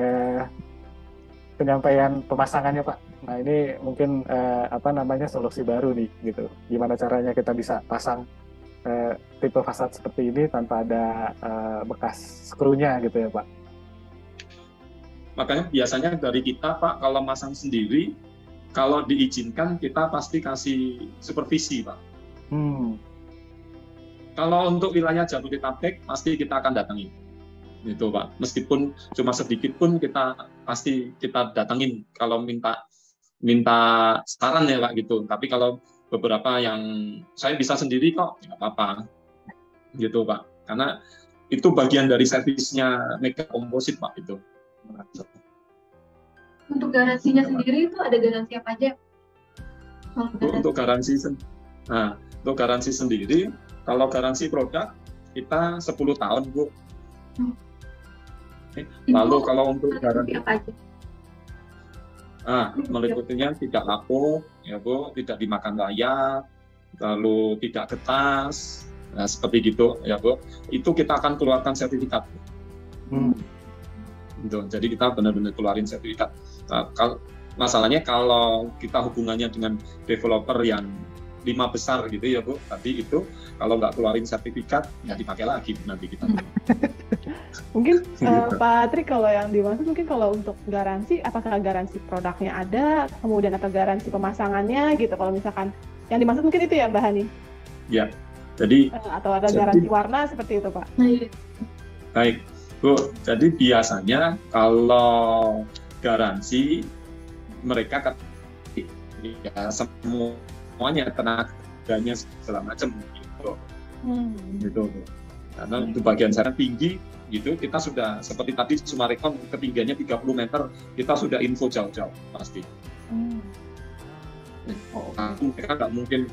penyampaian pemasangannya Pak. Nah ini mungkin solusi baru nih gitu. Gimana caranya kita bisa pasang tipe fasad seperti ini tanpa ada bekas skrunya gitu ya Pak. Makanya biasanya dari kita Pak, kalau masang sendiri, kalau diizinkan kita pasti kasih supervisi Pak. Kalau untuk wilayah Jabodetabek pasti kita akan datangi, gitu Pak. Meskipun cuma sedikit pun kita datangin kalau minta saran ya Pak gitu. Tapi kalau beberapa yang saya bisa sendiri kok nggak apa-apa, gitu Pak. Karena itu bagian dari servisnya Mega Komposit Pak itu. Untuk garansinya sendiri itu ada garansi apa aja? Untuk garansi sendiri, kalau garansi produk kita 10 tahun Bu. Lalu kalau untuk garansi apa aja? Meliputinya tidak lapuk, ya Bu, tidak dimakan rayap, lalu tidak getas, seperti gitu ya Bu. Itu kita akan keluarkan sertifikat. Gitu. Jadi kita benar-benar keluarin sertifikat. Masalahnya kalau kita hubungannya dengan developer yang 5 besar gitu ya Bu, tadi itu kalau nggak keluarin sertifikat nggak dipakai lagi nanti kita. Mungkin Pak Tri, kalau yang dimaksud mungkin kalau untuk garansi, apakah garansi produknya ada, kemudian atau garansi pemasangannya gitu, kalau misalkan yang dimaksud mungkin itu ya Mbak Hani? Ya, jadi atau ada garansi warna seperti itu Pak? Baik Bu, jadi biasanya kalau garansi mereka ya semuanya tenaganya segala macam gitu. Gitu. Karena untuk bagian sana tinggi gitu, kita sudah seperti tadi Sumarekon ketinggiannya 30 meter, kita sudah info jauh-jauh pasti. Mereka nggak mungkin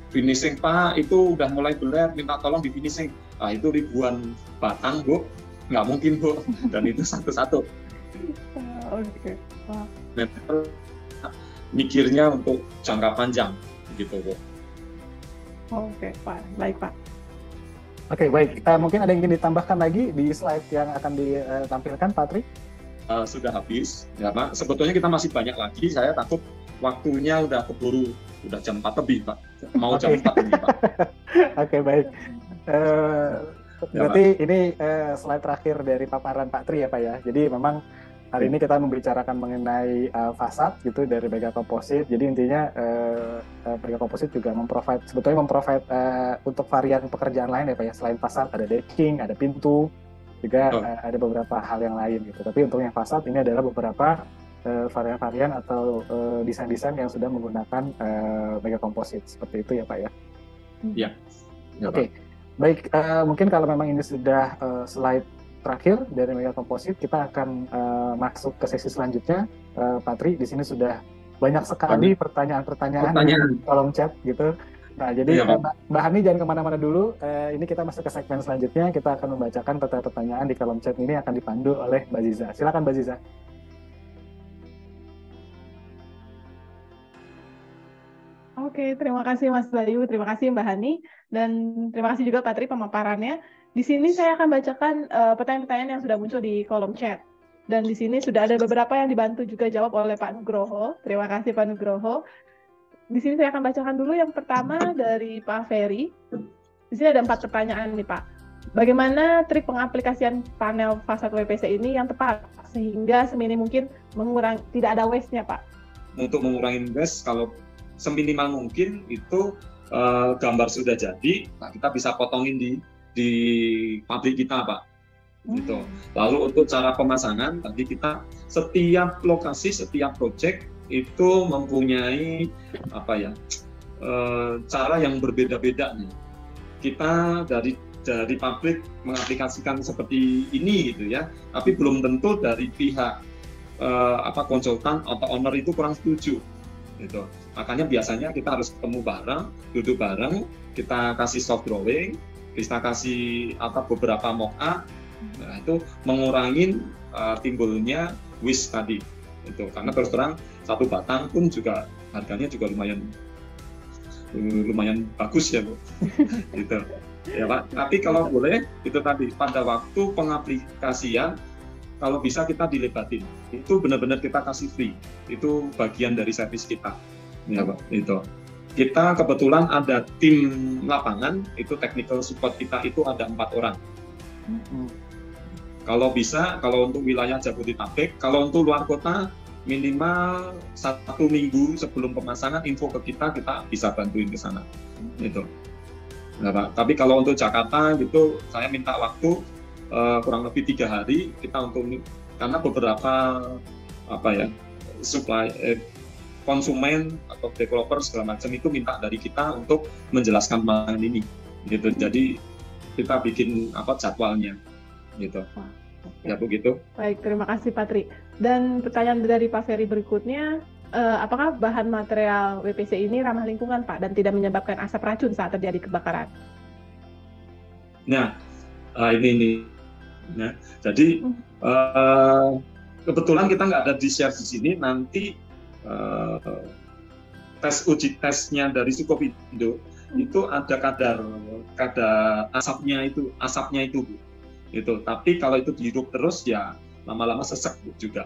finishing Pak itu udah mulai beler, minta tolong di finishing. Nah itu ribuan batang Bu, nggak mungkin Bu, dan itu satu-satu. Oke. Mikirnya untuk jangka panjang gitu Bu. Oke Pak, baik Pak. Oke, baik. Mungkin ada yang ingin ditambahkan lagi di slide yang akan ditampilkan, Pak Tri? Sudah habis, ya Pak. Sebetulnya kita masih banyak lagi. Saya takut waktunya udah keburu, udah jam 4 lebih Pak. Mau jam 4 lebih Pak. Oke, baik. Berarti ini slide terakhir dari paparan Pak Tri ya Pak ya. Jadi memang hari ini kita membicarakan mengenai fasad gitu dari Mega Composite. Jadi intinya Mega Composite juga sebetulnya memprovide untuk varian pekerjaan lain ya Pak ya. Selain fasad ada decking, ada pintu, juga ada beberapa hal yang lain gitu. Tapi untuk yang fasad ini adalah beberapa varian-varian atau desain-desain yang sudah menggunakan Mega Composite seperti itu ya Pak ya. Iya. Oke. Baik, mungkin kalau memang ini sudah slide terakhir dari Mega Composite, kita akan masuk ke sesi selanjutnya. Pak Tri, di sini sudah banyak sekali pertanyaan-pertanyaan di kolom chat gitu. Nah, jadi Mbak Hani jangan kemana-mana dulu. Ini kita masuk ke segmen selanjutnya. Kita akan membacakan pertanyaan di kolom chat ini akan dipandu oleh Mbak Ziza. Silakan Mbak Ziza. Oke, terima kasih Mas Bayu, terima kasih Mbak Hani, dan terima kasih juga Pak Tri pemaparannya. Di sini saya akan bacakan pertanyaan-pertanyaan yang sudah muncul di kolom chat. Dan di sini sudah ada beberapa yang dibantu juga jawab oleh Pak Nugroho. Terima kasih Pak Nugroho. Di sini saya akan bacakan dulu yang pertama dari Pak Ferry. Di sini ada 4 pertanyaan nih Pak. Bagaimana trik pengaplikasian panel fasad WPC ini yang tepat sehingga seminim mungkin tidak ada waste-nya Pak? Untuk mengurangi waste, kalau seminimal mungkin itu gambar sudah jadi, nah kita bisa potongin di pabrik kita Pak. Gitu. Lalu untuk cara pemasangan, tadi kita setiap lokasi, setiap project itu mempunyai cara yang berbeda-beda nih. Kita dari pabrik mengaplikasikan seperti ini gitu ya, tapi belum tentu dari pihak konsultan atau owner itu kurang setuju. Gitu. Makanya biasanya kita harus ketemu bareng, duduk bareng, kita kasih soft drawing, kita kasih beberapa mock-up. Nah, itu mengurangi timbulnya waste tadi. Itu karena terus terang satu batang pun juga harganya juga lumayan bagus ya Bu. Gitu. Ya Pak. Tapi kalau boleh itu tadi pada waktu pengaplikasian kalau bisa kita dilebatin. Itu benar-benar kita kasih free. Itu bagian dari servis kita. Ya Pak, itu. Kita kebetulan ada tim lapangan, itu technical support kita itu ada 4 orang. Kalau bisa, kalau untuk wilayah Jabodetabek, kalau untuk luar kota minimal 1 minggu sebelum pemasangan info ke kita bisa bantuin ke sana. Gitu. Nah, Pak. Tapi kalau untuk Jakarta gitu, saya minta waktu kurang lebih 3 hari kita karena beberapa konsumen atau developer segala macam itu minta dari kita untuk menjelaskan tentang ini gitu. Jadi kita bikin jadwalnya gitu. Ya begitu. Baik, terima kasih Pak Tri. Dan pertanyaan dari Pak Ferry berikutnya, apakah bahan material WPC ini ramah lingkungan Pak dan tidak menyebabkan asap racun saat terjadi kebakaran? Nah, ini. Nah, jadi kebetulan kita nggak ada di share di sini. Nanti uji tesnya dari Sukovindo itu ada kadar asapnya itu Bu. Itu. Tapi kalau itu dihirup terus ya lama-lama sesek juga.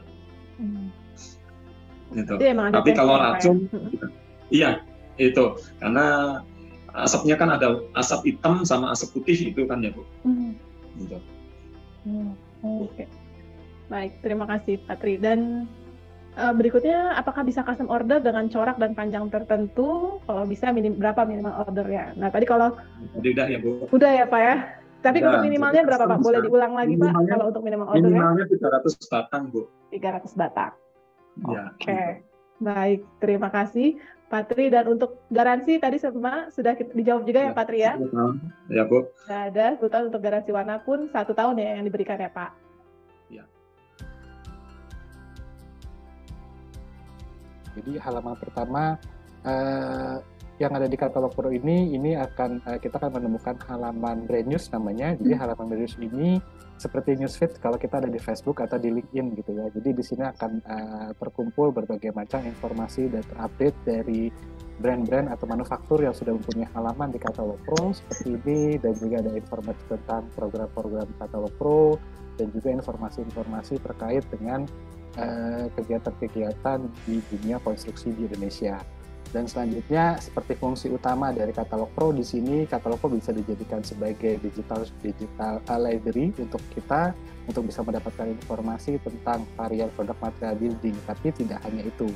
Gitu. Tapi kalau racun, iya itu karena asapnya kan ada asap hitam sama asap putih itu kan ya Bu. Gitu. Oke. Baik, terima kasih Pak Tri. Dan berikutnya, apakah bisa custom order dengan corak dan panjang tertentu? Kalau bisa berapa minimal ordernya? Nah tadi kalau udah ya Bu. Udah ya Pak ya. Tapi untuk minimalnya berapa Pak? Boleh diulang lagi Pak? Kalau untuk minimal ordernya? Minimalnya 300 batang Bu. 300 batang. Ya, Oke. Baik, terima kasih Pak Tri. Dan untuk garansi tadi semua sudah dijawab juga ya Pak Tri ya? Ya Bu. Sudah ada 1 tahun untuk garansi warna pun 1 tahun ya yang diberikan ya Pak? Ya. Jadi halaman pertama yang ada di katalog Pro ini akan kita akan menemukan halaman brand news namanya. Jadi halaman brand news ini seperti newsfeed kalau kita ada di Facebook atau di LinkedIn gitu ya. Jadi di sini akan terkumpul berbagai macam informasi dan terupdate dari brand-brand atau manufaktur yang sudah mempunyai halaman di katalog Pro seperti ini, dan juga ada informasi tentang program-program katalog Pro dan juga informasi-informasi terkait dengan kegiatan-kegiatan di dunia konstruksi di Indonesia. Dan selanjutnya, seperti fungsi utama dari katalog Pro di sini, katalog Pro bisa dijadikan sebagai digital library untuk kita untuk bisa mendapatkan informasi tentang varian produk material building. Tapi tidak hanya itu.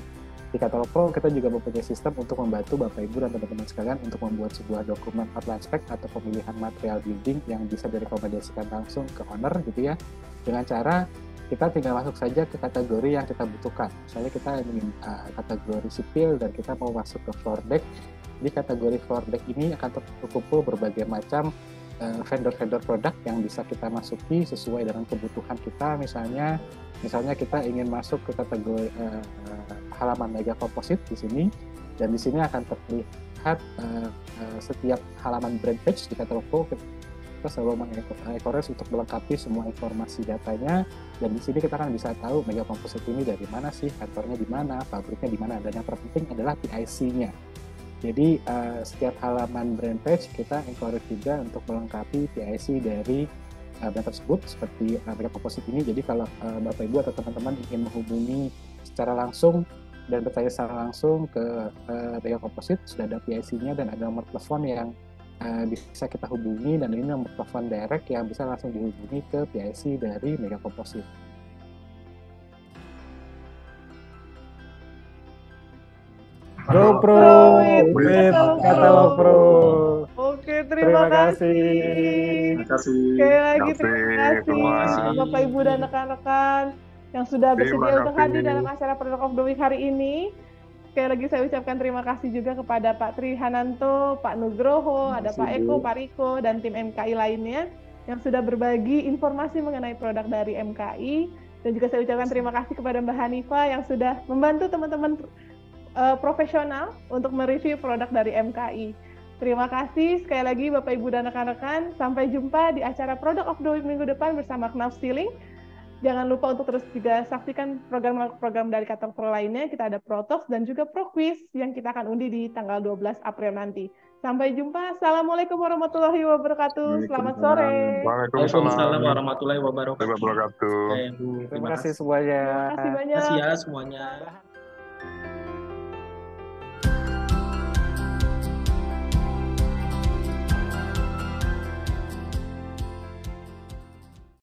Di katalog Pro kita juga mempunyai sistem untuk membantu Bapak Ibu dan teman-teman sekalian untuk membuat sebuah dokumen outline spec atau pemilihan material building yang bisa direkomendasikan langsung ke owner gitu ya. Dengan cara kita tinggal masuk saja ke kategori yang kita butuhkan. Misalnya kita ingin kategori sipil dan kita mau masuk ke floor deck. Di kategori floor deck ini akan terkumpul berbagai macam vendor-vendor produk yang bisa kita masuki sesuai dengan kebutuhan kita. Misalnya kita ingin masuk ke kategori halaman mega composite di sini, dan di sini akan terlihat setiap halaman brand page di katalog Pro. Kita selalu mengencourage untuk melengkapi semua informasi datanya, dan di sini kita kan bisa tahu mega composite ini dari mana sih, kantornya di mana, pabriknya di mana, dan yang terpenting adalah PIC-nya. Jadi setiap halaman brand page kita encourage juga untuk melengkapi PIC dari brand tersebut seperti mega composite ini. Jadi kalau Bapak Ibu atau teman-teman ingin menghubungi secara langsung dan bertanya secara langsung ke mega composite, sudah ada PIC-nya dan ada nomor telepon yang bisa kita hubungi, dan ini nomor telepon direct yang bisa langsung dihubungi ke PIC dari Mega Composite. Go Pro, with Katalog Pro. Oke, terima kasih. Terima kasih. Sekali lagi terima kasih Bapak Ibu dan rekan-rekan yang sudah bersedia untuk hadir dalam acara Product of the Week hari ini. Sekali lagi saya ucapkan terima kasih juga kepada Pak Tri Hananto, Pak Nugroho, ada Pak Eko, Pak Riko, dan tim MKI lainnya yang sudah berbagi informasi mengenai produk dari MKI. Dan juga saya ucapkan terima kasih kepada Mbak Hanifa yang sudah membantu teman-teman profesional untuk mereview produk dari MKI. Terima kasih sekali lagi Bapak Ibu dan rekan-rekan. Sampai jumpa di acara Product of the Week minggu depan bersama Knauf Sealing. Jangan lupa untuk terus juga saksikan program-program dari Katalog Pro lainnya. Kita ada Pro Talks dan juga Pro Quiz yang kita akan undi di tanggal 12 April nanti. Sampai jumpa. Assalamualaikum warahmatullahi wabarakatuh. Selamat sore. Waalaikumsalam warahmatullahi wabarakatuh. Terima kasih semuanya. Terima kasih banyak. Terima kasih ya semuanya.